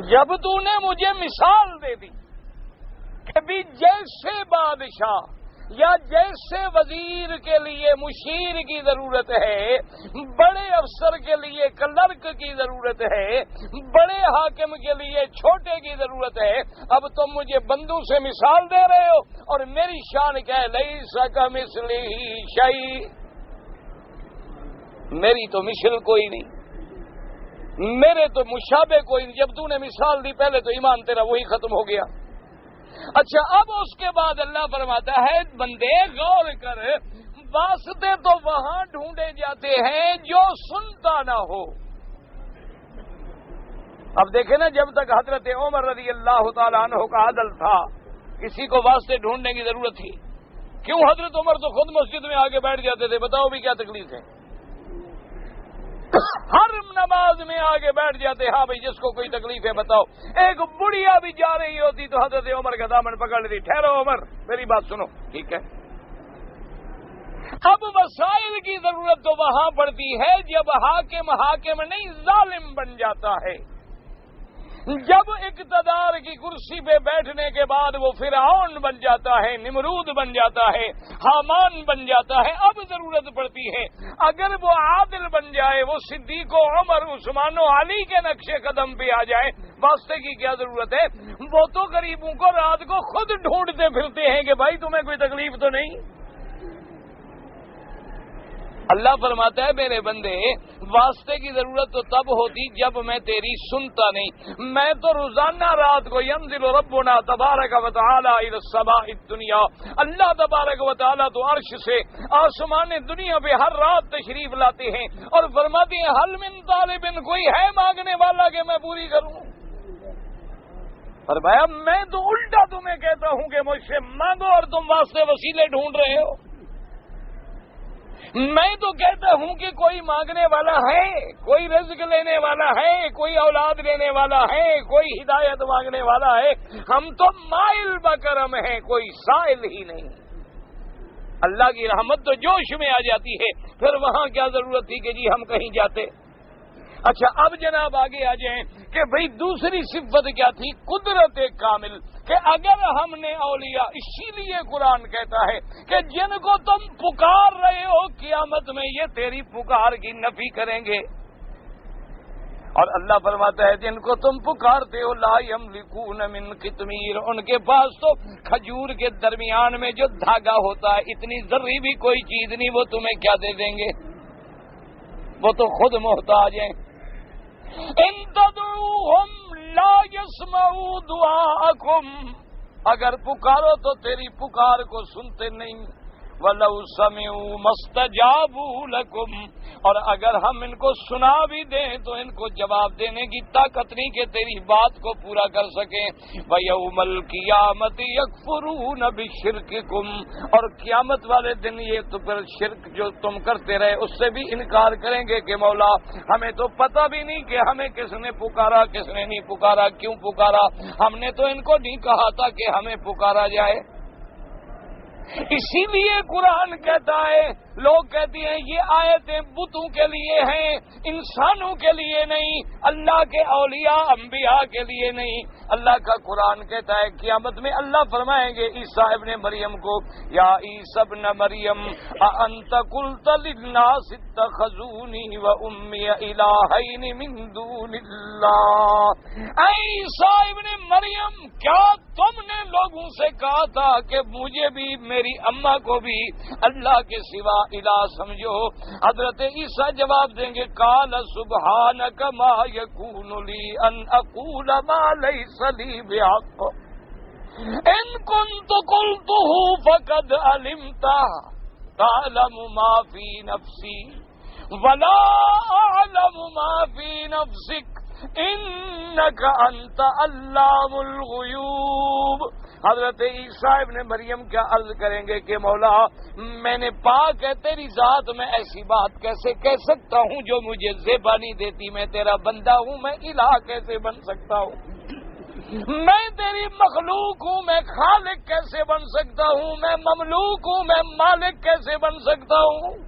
جب تو نے مجھے مثال دے دی کہ بھی جیسے بادشاہ یا جیسے وزیر کے لیے مشیر کی ضرورت ہے، بڑے افسر کے لیے کلرک کی ضرورت ہے، بڑے حاکم کے لیے چھوٹے کی ضرورت ہے، اب تم مجھے بندوں سے مثال دے رہے ہو اور میری شان کیا ہے، لیس کمثلہ شیء، میری تو مثل کوئی نہیں، میرے تو مشابہ کوئی نہیں۔ جب تو نے مثال دی پہلے تو ایمان تیرا وہی ختم ہو گیا۔ اچھا اب اس کے بعد اللہ فرماتا ہے بندے غور کر، واسطے تو وہاں ڈھونڈے جاتے ہیں جو سنتا نہ ہو۔ اب دیکھیں نا، جب تک حضرت عمر رضی اللہ تعالیٰ عنہ کا عدل تھا کسی کو واسطے ڈھونڈنے کی ضرورت تھی؟ کیوں حضرت عمر تو خود مسجد میں آگے بیٹھ جاتے تھے؟ بتاؤ بھی کیا تکلیف ہے؟ ہر نماز میں آگے بیٹھ جاتے، ہاں بھائی جس کو کوئی تکلیف ہے بتاؤ۔ ایک بڑھیا بھی جا رہی ہوتی تو حضرت عمر کا دامن پکڑ لیتی، ٹھہرو عمر میری بات سنو، ٹھیک ہے۔ اب وسائل کی ضرورت تو وہاں پڑتی ہے جب حاکم نہیں ظالم بن جاتا ہے، جب اقتدار کی کرسی پہ بیٹھنے کے بعد وہ فرعون بن جاتا ہے، نمرود بن جاتا ہے، حامان بن جاتا ہے، اب ضرورت پڑتی ہے۔ اگر وہ عادل بن جائے، وہ صدیق و عمر عثمان و علی کے نقش قدم پہ آ جائے، واسطے کی کیا ضرورت ہے؟ وہ تو غریبوں کو رات کو خود ڈھونڈتے پھرتے ہیں کہ بھائی تمہیں کوئی تکلیف تو نہیں۔ اللہ فرماتا ہے میرے بندے واسطے کی ضرورت تو تب ہوتی جب میں تیری سنتا نہیں۔ میں تو روزانہ رات کو ینزل ربنا تبارک و تعالی الی السماء الدنیا، اللہ تبارک و تعالی تو عرش سے آسمان دنیا پہ ہر رات تشریف لاتے ہیں اور فرماتے ہیں حل من طالب، کوئی ہے مانگنے والا کہ میں پوری کروں؟ فرمایا میں تو الٹا تمہیں کہتا ہوں کہ مجھ سے مانگو اور تم واسطے وسیلے ڈھونڈ رہے ہو۔ میں تو کہتا ہوں کہ کوئی مانگنے والا ہے، کوئی رزق لینے والا ہے، کوئی اولاد لینے والا ہے، کوئی ہدایت مانگنے والا ہے، ہم تو مائل بکرم ہیں، کوئی سائل ہی نہیں۔ اللہ کی رحمت تو جوش میں آ جاتی ہے، پھر وہاں کیا ضرورت تھی کہ جی ہم کہیں جاتے۔ اچھا اب جناب آگے آ جائیں کہ بھئی دوسری صفت کیا تھی؟ قدرت کامل، کہ اگر ہم نے اولیاء، اسی لیے قرآن کہتا ہے کہ جن کو تم پکار رہے ہو قیامت میں یہ تیری پکار کی نفی کریں گے، اور اللہ فرماتا ہے جن کو تم پکارتے ہو لا یملکون من قطمیر، ان کے پاس تو کھجور کے درمیان میں جو دھاگا ہوتا ہے اتنی ذری بھی کوئی چیز نہیں، وہ تمہیں کیا دے دیں گے؟ وہ تو خود محتاج ہیں۔ ان تدعوہم لا یسمعوا دعاءکم، اگر پکارو تو تیری پکار کو سنتے نہیں۔ وَلَوْ سَمِعُوا مَا اسْتَجَابُوا لَكُمْ، اور اگر ہم ان کو سنا بھی دیں تو ان کو جواب دینے کی طاقت نہیں کہ تیری بات کو پورا کر سکیں۔ وَيَوْمَ الْقِيَامَةِ يَكْفُرُونَ بِشِرْكِكُمْ، اور قیامت والے دن یہ تو پھر شرک جو تم کرتے رہے اس سے بھی انکار کریں گے کہ مولا ہمیں تو پتہ بھی نہیں کہ ہمیں کس نے پکارا کس نے نہیں پکارا، کیوں پکارا، ہم نے تو ان کو نہیں کہا تھا کہ ہمیں پکارا جائے۔ اسی لیے قرآن کہتا ہے، لوگ کہتے ہیں یہ آیتیں بتوں کے لیے ہیں، انسانوں کے لیے نہیں، اللہ کے اولیاء انبیاء کے لیے نہیں۔ اللہ کا قرآن کہتا ہے قیامت میں اللہ فرمائیں گے عیسیٰ ابن مریم کو، یا عیسیٰ ابن مریم اانت قلت للناس اتخذونی وامی الہین من دون اللہ، اے عیسیٰ ابن مریم کیا تم نے لوگوں سے کہا تھا کہ مجھے بھی میری اماں کو بھی اللہ کے سوا الہ سمجھو. حضرت عیسیٰ جواب دیں گے قال سبحانک ما یکون لی ان اقول ما لیس لی بحق ان کنت قلته فقد علمتہ تعلم ما فی نفسی ولا اعلم ما فی نفسک انک انت علام الغیوب. حضرت عیسیٰ ابن مریم کیا عرض کریں گے کہ مولا میں نے پاک ہے تیری ذات میں ایسی بات کیسے کہہ سکتا ہوں جو مجھے زیبا نہیں دیتی. میں تیرا بندہ ہوں, میں الہ کیسے بن سکتا ہوں؟ میں تیری مخلوق ہوں, میں خالق کیسے بن سکتا ہوں؟ میں مملوک ہوں, میں مالک کیسے بن سکتا ہوں؟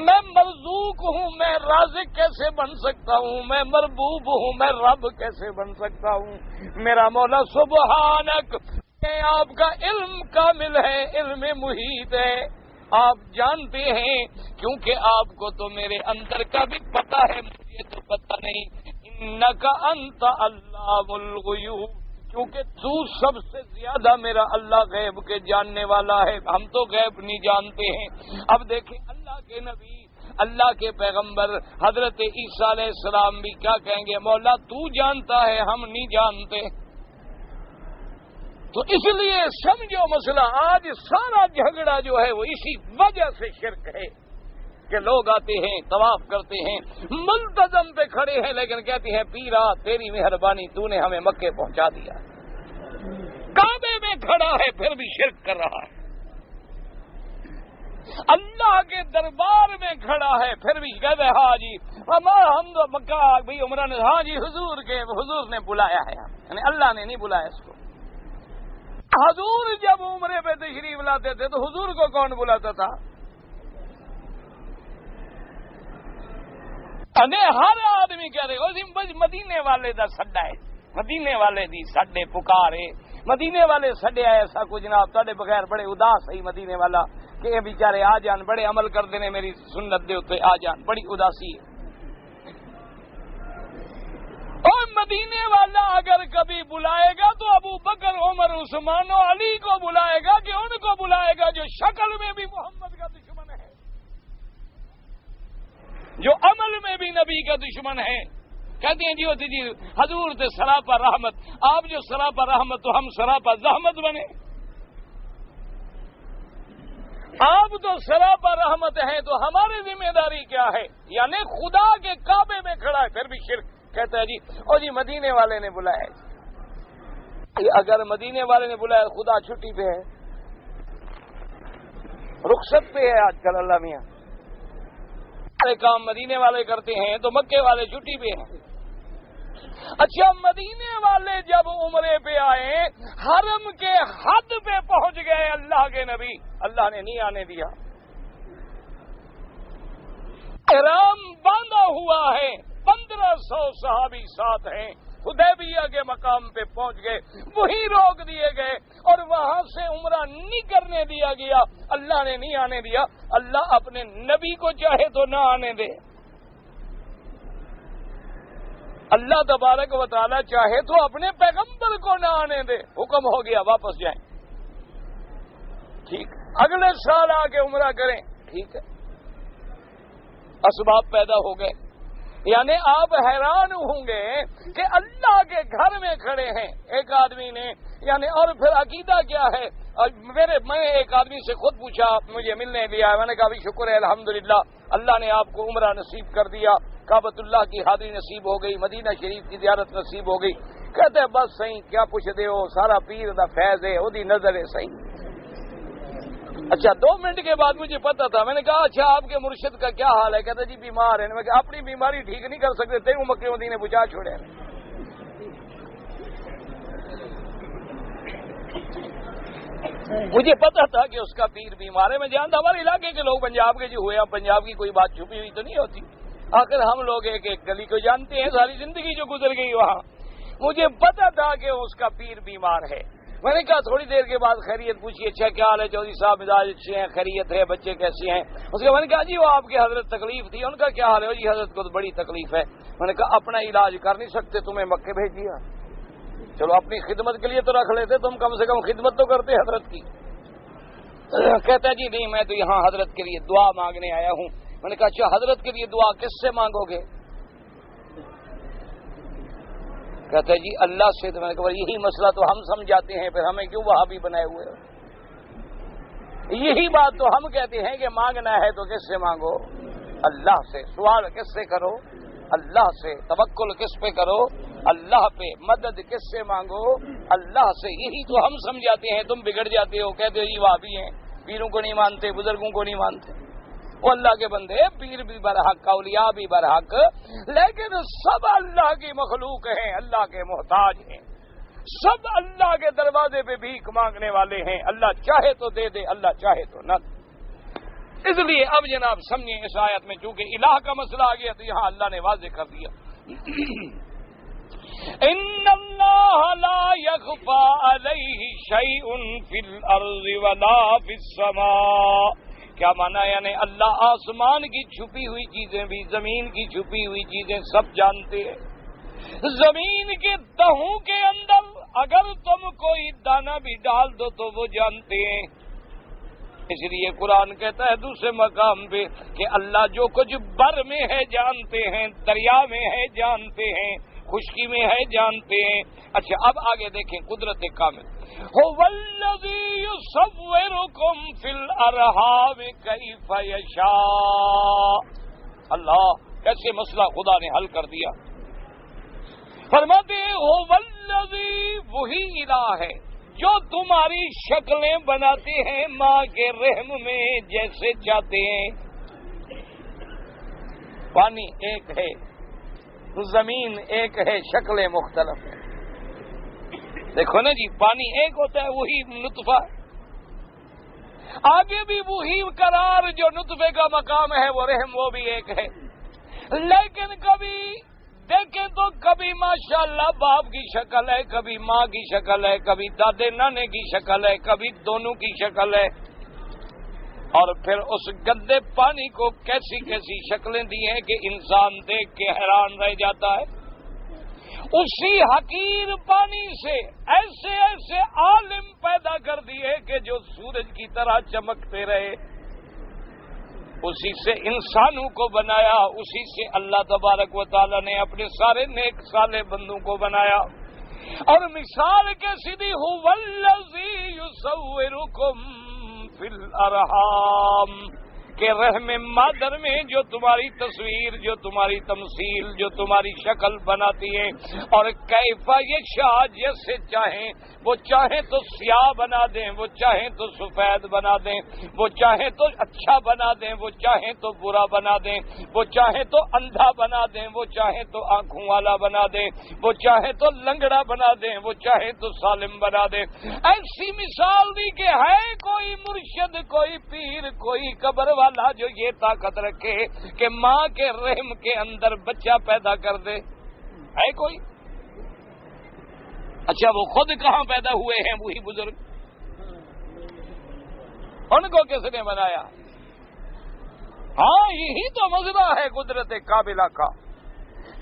میں مرزوق ہوں, میں رازق کیسے بن سکتا ہوں؟ میں مربوب ہوں, میں رب کیسے بن سکتا ہوں؟ میرا مولا سبحانک, آپ کا علم کامل ہے, علم محیط ہے, آپ جانتے ہیں کیونکہ آپ کو تو میرے اندر کا بھی پتہ ہے, مجھے تو پتہ نہیں. انک انت علام الغیوب, کیونکہ تو سب سے زیادہ میرا اللہ غیب کے جاننے والا ہے, ہم تو غیب نہیں جانتے ہیں. اب دیکھیں اللہ کے نبی, اللہ کے پیغمبر حضرت عیسیٰ علیہ السلام بھی کیا کہیں گے, مولا تو جانتا ہے, ہم نہیں جانتے. تو اس لیے سمجھو مسئلہ, آج سارا جھگڑا جو ہے وہ اسی وجہ سے شرک ہے کہ لوگ آتے ہیں, طواف کرتے ہیں, ملتزم پہ کھڑے ہیں, لیکن کہتے ہیں پیرا تیری مہربانی تو نے ہمیں مکے پہنچا دیا. کعبے میں کھڑا ہے پھر بھی شرک کر رہا ہے. اللہ کے دربار میں کھڑا ہے پھر بھی کہتے ہیں ہاں جی ہم تو مکہ بھائی عمرہ نے, ہاں جی حضور نے بلایا ہے, یعنی اللہ نے نہیں بلایا اس کو. حضور جب عمرے پہ تشریف لاتے تھے تو حضور کو کون بلاتا تھا؟ ہر آدمی کہہ رہے مدینے والے دا سڈا ہے, مدینے والے دی سڈے پکارے, مدینے والے سڈے ایسا کچھ جناب تھوڑے بغیر بڑے اداس ہے مدینے والا کہ بیچارے آ جان, بڑے عمل کرتے ہیں میری سنت دے اتنے آ جان, بڑی اداسی ہے. اور مدینے والا اگر کبھی بلائے گا تو ابو بکر عمر عثمان و علی کو بلائے گا کہ ان کو بلائے گا جو شکل میں بھی محمد کا دشمن ہے, جو عمل میں بھی نبی کا دشمن ہے. کہتے ہیں جی ہوتی جی حضور تے سراپا رحمت, آپ جو سراپا رحمت تو ہم سراپا زحمت بنے. آپ تو سراپا رحمت ہیں تو ہماری ذمہ داری کیا ہے؟ یعنی خدا کے کعبے میں کھڑا ہے پھر بھی شرک. کہتا ہے جی او جی مدینے والے نے بلایا. اگر مدینے والے نے بلایا, خدا چھٹی پہ ہے, رخصت پہ ہے آج کل. اللہ میاں سارے کام مدینے والے کرتے ہیں تو مکے والے چھٹی پہ ہیں. اچھا مدینے والے جب عمرے پہ آئے, حرم کے حد پہ پہنچ گئے اللہ کے نبی, اللہ نے نہیں آنے دیا. احرام باندھا ہوا ہے, 1500 صحابی ساتھ ہیں, حدیبیہ کے مقام پہ پہنچ گئے, وہیں روک دیے گئے اور وہاں سے عمرہ نہیں کرنے دیا گیا. اللہ نے نہیں آنے دیا. اللہ اپنے نبی کو چاہے تو نہ آنے دے, اللہ تبارک و تعالی چاہے تو اپنے پیغمبر کو نہ آنے دے. حکم ہو گیا واپس جائیں, ٹھیک, اگلے سال آ کے عمرہ کریں, ٹھیک ہے. اسباب پیدا ہو گئے. یعنی آپ حیران ہوں گے کہ اللہ کے گھر میں کھڑے ہیں. ایک آدمی نے یعنی, اور پھر عقیدہ کیا ہے, میں ایک آدمی سے خود پوچھا, مجھے ملنے دیا, میں نے کہا بھی شکر ہے الحمدللہ اللہ نے آپ کو عمرہ نصیب کر دیا, کعبۃ اللہ کی حاضری نصیب ہو گئی, مدینہ شریف کی زیارت نصیب ہو گئی. کہتے ہیں بس صحیح, کیا پوچھ دے ہو, سارا پیر دا فیض ہے, وہی نظر ہے صحیح. اچھا 2 منٹ کے بعد مجھے پتا تھا, میں نے کہا اچھا آپ کے مرشد کا کیا حال ہے؟ کہتے جی بیمار ہے. میں کہا اپنی بیماری ٹھیک نہیں کر سکتے, تیرے مکے مدینے پہنچا چھوڑے. مجھے پتا تھا کہ اس کا پیر بیمار ہے, میں جانتا ہمارے علاقے کے لوگ پنجاب کے جو ہوئے ہیں, پنجاب کی کوئی بات چھپی ہوئی تو نہیں ہوتی. آخر ہم لوگ ایک ایک گلی کو جانتے ہیں, ساری زندگی جو گزر گئی وہاں. مجھے پتا تھا کہ اس کا پیر بیمار ہے. میں نے کہا تھوڑی دیر کے بعد خیریت پوچھی, اچھا کیا حال ہے چودھری صاحب, مزاج اچھے ہیں, خیریت ہے, بچے کیسے ہیں؟ اس کے میں نے کہا جی وہ آپ کی حضرت تکلیف تھی. ان کا کیا حال ہے؟ جی حضرت کو تو بڑی تکلیف ہے. میں نے کہا اپنا علاج کر نہیں سکتے, تمہیں مکے بھیج دیا, چلو اپنی خدمت کے لیے تو رکھ لیتے, تم کم سے کم خدمت تو کرتے حضرت کی. کہتا ہے جی نہیں میں تو یہاں حضرت کے لیے دعا مانگنے آیا ہوں. میں نے کہا اچھا حضرت کے لیے دعا کس سے مانگو گے؟ کہتا ہے جی اللہ سے. تو میں نے کہا یہی مسئلہ تو ہم سمجھاتے ہیں، پھر ہمیں کیوں وہاں بھی بنائے ہوئے ہو؟ یہی بات تو ہم کہتے ہیں کہ مانگنا ہے تو کس سے مانگو؟ اللہ سے. سوال کس سے کرو؟ اللہ سے. توکل کس پہ کرو؟ اللہ پہ. مدد کس سے مانگو؟ اللہ سے. یہی تو ہم سمجھاتے ہیں، تم بگڑ جاتے ہو، کہتے ہو جی وہابی ہیں، پیروں کو نہیں مانتے، بزرگوں کو نہیں مانتے. وہ اللہ کے بندے، پیر بھی برحق، اولیاء بھی برحق، لیکن سب اللہ کی مخلوق ہیں، اللہ کے محتاج ہیں، سب اللہ کے دروازے پہ بھیک مانگنے والے ہیں. اللہ چاہے تو دے دے، اللہ چاہے تو نہ. اس لیے اب جناب سمجھیں اس آیت میں چونکہ الہ کا مسئلہ آ گیا تو یہاں اللہ نے واضح کر دیا ان اللہ لا یخفی علیہ شیء فی الارض ولا فی السماء. کیا مانا؟ یعنی اللہ آسمان کی چھپی ہوئی چیزیں بھی، زمین کی چھپی ہوئی چیزیں سب جانتے ہیں. زمین کے تہوں کے اندر اگر تم کوئی دانہ بھی ڈال دو تو وہ جانتے ہیں. اس لیے قرآن کہتا ہے دوسرے مقام پہ کہ اللہ جو کچھ بر میں ہے جانتے ہیں، دریا میں ہے جانتے ہیں، خشکی میں ہے جانتے ہیں. اچھا اب آگے دیکھیں قدرت کامل. هو الذی یصورکم فی الارحام کیف یشاء. اللہ کیسے مسئلہ خدا نے حل کر دیا. فرماتے ہیں هو الذی، وہی الہ ہے جو تمہاری شکلیں بناتے ہیں ماں کے رحم میں جیسے چاہتے ہیں. پانی ایک ہے، زمین ایک ہے، شکلیں مختلف ہیں. دیکھو نا جی، پانی ایک ہوتا ہے وہی نطفہ، آگے بھی وہی قرار جو نطفے کا مقام ہے وہ رحم، وہ بھی ایک ہے. لیکن کبھی دیکھیں تو کبھی ماشاءاللہ باپ کی شکل ہے، کبھی ماں کی شکل ہے، کبھی دادے نانے کی شکل ہے، کبھی دونوں کی شکل ہے. اور پھر اس گندے پانی کو کیسی کیسی شکلیں دی ہیں کہ انسان دیکھ کے حیران رہ جاتا ہے. اسی حقیر پانی سے ایسے ایسے عالم پیدا کر دیے کہ جو سورج کی طرح چمکتے رہے. اسی سے انسانوں کو بنایا، اسی سے اللہ تبارک و تعالی نے اپنے سارے نیک صالح بندوں کو بنایا. اور مثال کیسی دی، هو الذی یصورکم فی الارحام، کہ رحم مادر میں جو تمہاری تصویر، جو تمہاری تمثیل، جو تمہاری شکل بناتی ہے. اور کیف یشاء، جیسے چاہیں، وہ چاہیں تو سیاہ بنا دیں، وہ چاہیں تو سفید بنا دیں، وہ چاہیں تو اچھا بنا دیں، وہ چاہیں تو برا بنا دیں، وہ چاہیں تو اندھا بنا دیں، وہ چاہیں تو آنکھوں والا بنا دیں، وہ چاہیں تو لنگڑا بنا دیں، وہ چاہیں تو سالم بنا دیں. ایسی مثال دی کہ ہے کوئی مرشد، کوئی پیر، کوئی قبر والا جو یہ طاقت رکھے کہ ماں کے رحم کے اندر بچہ پیدا کر دے؟ ہے کوئی؟ اچھا وہ خود کہاں پیدا ہوئے ہیں وہی بزرگ؟ ان کو کس نے بنایا؟ ہاں یہی تو مسئلہ ہے قدرت کاملہ کا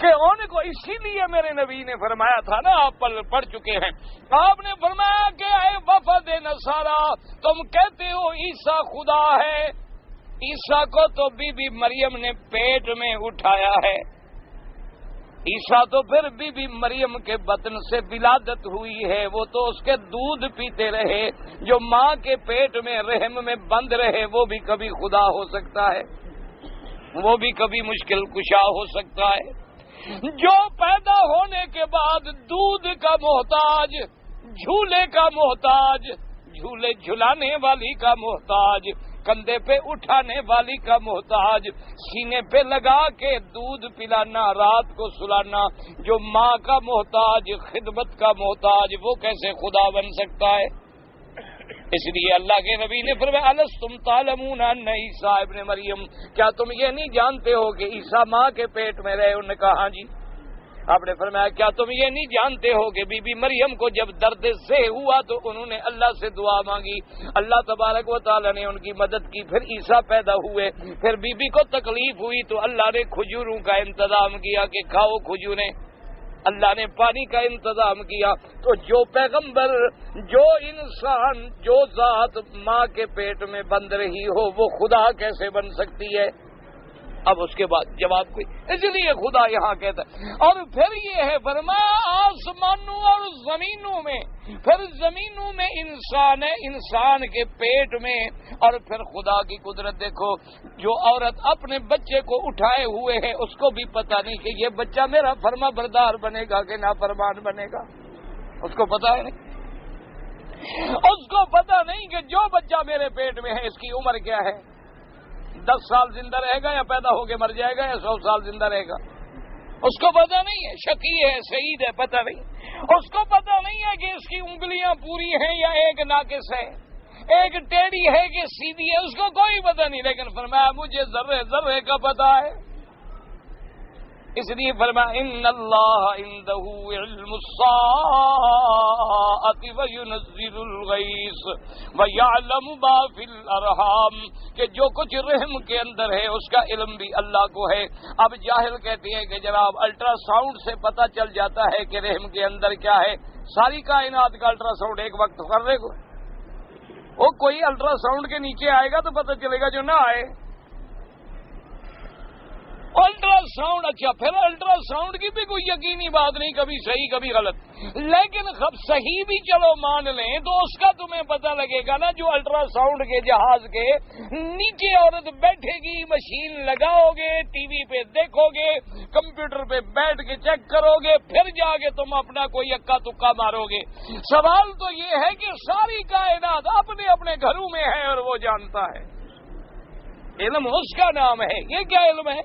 کہ ان کو، اسی لیے میرے نبی نے فرمایا تھا نا، آپ پڑھ چکے ہیں، آپ نے فرمایا کہ اے وفد نصارا، تم کہتے ہو عیسیٰ خدا ہے. عیسیٰ کو تو بی بی مریم نے پیٹ میں اٹھایا ہے. عیسیٰ تو پھر بی بی مریم کے بطن سے ولادت ہوئی ہے، وہ تو اس کے دودھ پیتے رہے. جو ماں کے پیٹ میں رحم میں بند رہے وہ بھی کبھی خدا ہو سکتا ہے، وہ بھی کبھی مشکل کشا ہو سکتا ہے. جو پیدا ہونے کے بعد دودھ کا محتاج، جھولے کا محتاج، جھولے جھلانے والی کا محتاج، کندھے پہ اٹھانے والی کا محتاج، سینے پہ لگا کے دودھ پلانا، رات کو سلانا، جو ماں کا محتاج، خدمت کا محتاج، وہ کیسے خدا بن سکتا ہے؟ اس لیے اللہ کے نبی نے فرمایا الستم تعلمون ان عیسیٰ ابن مریم، کیا تم یہ نہیں جانتے ہو کہ عیسیٰ ماں کے پیٹ میں رہے؟ انہوں نے کہا ہاں جی. آپ نے فرمایا کیا تم یہ نہیں جانتے ہو کہ بی بی مریم کو جب درد سے ہوا تو انہوں نے اللہ سے دعا مانگی، اللہ تبارک و تعالی نے ان کی مدد کی، پھر عیسیٰ پیدا ہوئے. پھر بی بی کو تکلیف ہوئی تو اللہ نے کھجوروں کا انتظام کیا کہ کھاؤ کھجوریں. اللہ نے پانی کا انتظام کیا، تو جو پیغمبر، جو انسان، جو ذات ماں کے پیٹ میں بند رہی ہو وہ خدا کیسے بن سکتی ہے؟ اب اس کے بعد جواب کوئی، اس لیے خدا یہاں کہتا ہے۔ اور پھر یہ ہے فرمایا آسمانوں اور زمینوں میں، پھر زمینوں میں انسان ہے، انسان کے پیٹ میں، اور پھر خدا کی قدرت دیکھو، جو عورت اپنے بچے کو اٹھائے ہوئے ہے اس کو بھی پتہ نہیں کہ یہ بچہ میرا فرما بردار بنے گا کہ نافرمان بنے گا، اس کو پتہ ہے نہیں، اس کو پتہ نہیں کہ جو بچہ میرے پیٹ میں ہے اس کی عمر کیا ہے، 10 سال زندہ رہے گا یا پیدا ہو کے مر جائے گا یا 100 سال زندہ رہے گا، اس کو پتہ نہیں ہے، شقی ہے سعید ہے پتہ نہیں، اس کو پتہ نہیں ہے کہ اس کی انگلیاں پوری ہیں یا ایک ناقص ہے، ایک ٹیڑھی ہے کہ سیدھی ہے، اس کو کوئی پتہ نہیں، لیکن فرمایا مجھے ذرے ذرے کا پتہ ہے، اس لیے فرمایا ان اللہ عندہ علم الساعۃ وینزل الغیث ویعلم ما فی الارحام، کہ جو کچھ رحم کے اندر ہے اس کا علم بھی اللہ کو ہے۔ اب جاہل کہتے ہیں کہ جناب الٹرا ساؤنڈ سے پتہ چل جاتا ہے کہ رحم کے اندر کیا ہے، ساری کائنات کا الٹرا ساؤنڈ ایک وقت کر رہے کو، وہ کوئی الٹرا ساؤنڈ کے نیچے آئے گا تو پتہ چلے گا، جو نہ آئے الٹرا ساؤنڈ، اچھا پھر الٹرا ساؤنڈ کی بھی کوئی یقینی بات نہیں، کبھی صحیح کبھی غلط، لیکن صحیح بھی چلو مان لیں تو اس کا تمہیں پتہ لگے گا نا، جو الٹرا ساؤنڈ کے جہاز کے نیچے عورت بیٹھے گی، مشین لگاؤ گے، ٹی وی پہ دیکھو گے، کمپیوٹر پہ بیٹھ کے چیک کرو گے، پھر جا کے تم اپنا کوئی اکا تکا مارو گے۔ سوال تو یہ ہے کہ ساری کائنات اپنے اپنے گھروں میں ہے اور وہ جانتا ہے، علم اس کا نام ہے، یہ کیا علم ہے؟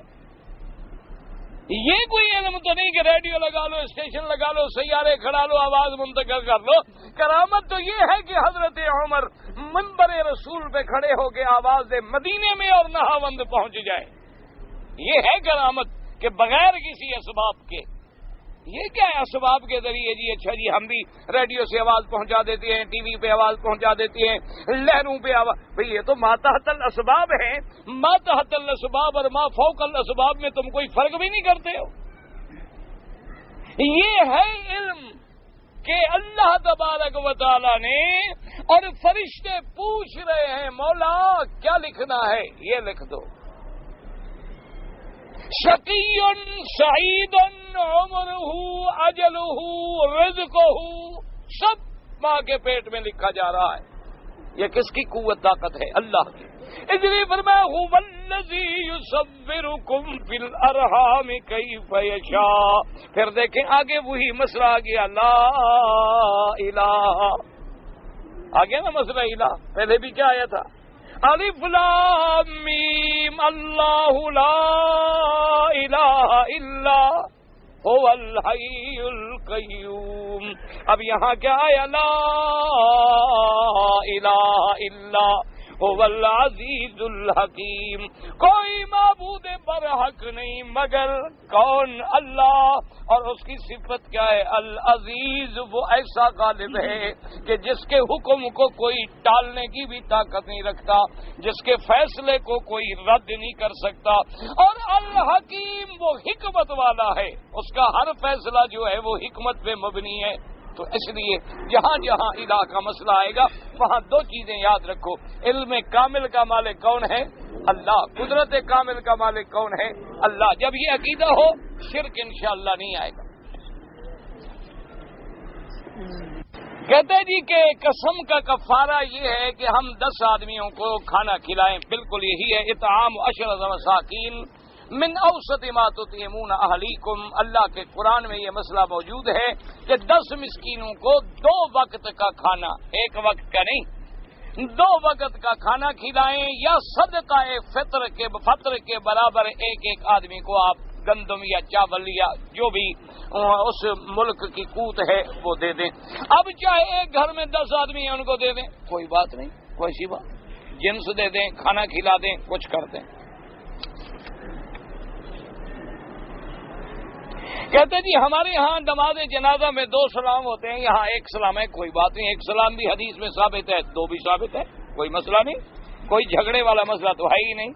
یہ کوئی علم تو نہیں کہ ریڈیو لگا لو، اسٹیشن لگا لو، سیارے کھڑا لو، آواز منتقل کر لو۔ کرامت تو یہ ہے کہ حضرت عمر منبر رسول پہ کھڑے ہو کے آواز دے مدینے میں اور نہاوند پہنچ جائے، یہ ہے کرامت، کہ بغیر کسی اسباب کے۔ یہ کیا ہے اسباب کے ذریعے جی، اچھا جی ہم بھی ریڈیو سے آواز پہنچا دیتے ہیں، ٹی وی پہ آواز پہنچا دیتے ہیں، لہروں پہ آواز، بھئی یہ تو ما تحت الاسباب ہیں، ما تحت الاسباب اور ما فوق الاسباب میں تم کوئی فرق بھی نہیں کرتے ہو۔ یہ ہے علم کہ اللہ تبارک و تعالی نے، اور فرشتے پوچھ رہے ہیں مولا کیا لکھنا ہے، یہ لکھ دو، شقی سعید عمرہ اجلہ رزقہ، سب ماں کے پیٹ میں لکھا جا رہا ہے۔ یہ کس کی قوت طاقت ہے؟ اللہ کی۔ اس لیے فرمایا هو الذی یصورکم فی الارحام کیف یشاء، پھر دیکھیں آگے وہی مسئلہ آ گیا، لا الہ، آگے نا مسئلہ الہ، پہلے بھی کیا آیا تھا، الف لام میم اللہ لا الہ الا هو الحی القیوم، اب یہاں کیا آیا، لا الہ الا هو العزیز الحکیم، کوئی معبود برحق نہیں مگر کون؟ اللہ، اور اس کی صفت کیا ہے؟ العزیز، وہ ایسا غالب ہے کہ جس کے حکم کو کوئی ٹالنے کی بھی طاقت نہیں رکھتا، جس کے فیصلے کو کوئی رد نہیں کر سکتا، اور الحکیم وہ حکمت والا ہے، اس کا ہر فیصلہ جو ہے وہ حکمت پہ مبنی ہے۔ تو اس لیے جہاں جہاں الہ کا مسئلہ آئے گا وہاں دو چیزیں یاد رکھو، علم کامل کا مالک کون ہے؟ اللہ، قدرت کامل کا مالک کون ہے؟ اللہ۔ جب یہ عقیدہ ہو شرک انشاءاللہ نہیں آئے گا۔ کہتے جی کہ قسم کا کفارہ یہ ہے کہ ہم 10 آدمیوں کو کھانا کھلائیں، بالکل یہی ہے، اطعام 10 مساکین من اوسط ما تطعمون اہلیکم، اللہ کے قرآن میں یہ مسئلہ موجود ہے کہ 10 مسکینوں کو 2 وقت کا کھانا، ایک وقت کا نہیں، 2 وقت کا کھانا کھلائیں، یا صدقہ فطر کے برابر ایک آدمی کو آپ گندم یا چاول یا جو بھی اس ملک کی قوت ہے وہ دے دیں۔ اب چاہے ایک گھر میں 10 آدمی ہیں ان کو دے دیں، کوئی بات نہیں، کوئی سی بات، جنس دے دیں، کھانا کھلا دیں، کچھ کر دیں۔ کہتے جی ہمارے ہاں نماز جنازہ میں 2 سلام ہوتے ہیں، یہاں 1 سلام ہے، کوئی بات نہیں، 1 سلام بھی حدیث میں ثابت ہے، 2 بھی ثابت ہے، کوئی مسئلہ نہیں، کوئی جھگڑے والا مسئلہ تو ہے ہی نہیں۔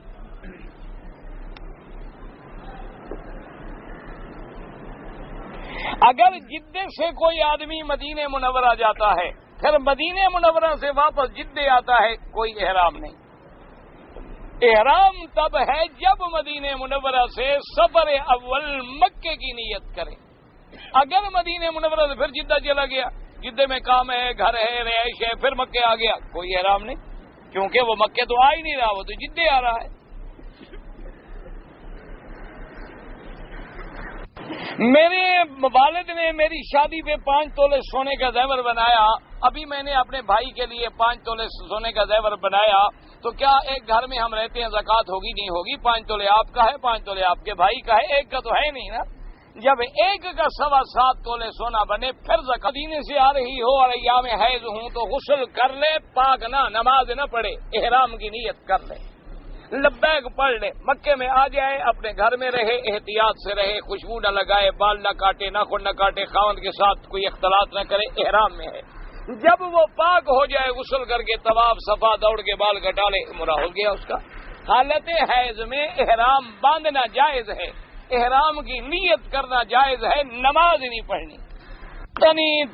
اگر جدے سے کوئی آدمی مدینہ منورہ جاتا ہے پھر مدینہ منورہ سے واپس جدے آتا ہے کوئی احرام نہیں. احرام تب ہے جب مدینہ منورہ سے سفر اول مکے کی نیت کرے. اگر مدینہ منورہ سے پھر جدہ چلا گیا، جدے میں کام ہے، گھر ہے، رہائش ہے، پھر مکے آ گیا، کوئی احرام نہیں، کیونکہ وہ مکے تو آ ہی نہیں رہا، وہ تو جدے آ رہا ہے. میرے والد نے میری شادی پہ 5 تولے سونے کا زیور بنایا. ابھی میں نے اپنے بھائی کے لیے 5 تولے سونے کا زیور بنایا، تو کیا ایک گھر میں ہم رہتے ہیں زکوٰۃ ہوگی نہیں ہوگی؟ 5 تولے آپ کا ہے، 5 تولے آپ کے بھائی کا ہے، ایک کا تو ہے نہیں نا. جب ایک کا 7.25 تولے سونا بنے پھر زکوٰۃ. مدینے سے آ رہی ہو اور ایام حیض ہوں تو غسل کر لے، پاک نہ، نماز نہ پڑھے، احرام کی نیت کر لے، لبیک پڑھ لے، مکے میں آ جائے، اپنے گھر میں رہے، احتیاط سے رہے، خوشبو نہ لگائے، بال نہ کاٹے، ناخن نہ کاٹے، خاوند کے ساتھ کوئی اختلاط نہ کرے، احرام میں ہے. جب وہ پاک ہو جائے غسل کر کے طواف صفا دوڑ کے بال کٹا لے، عمرہ ہو گیا اس کا. حالت حیض میں احرام باندھنا جائز ہے، احرام کی نیت کرنا جائز ہے، نماز نہیں پڑھنی.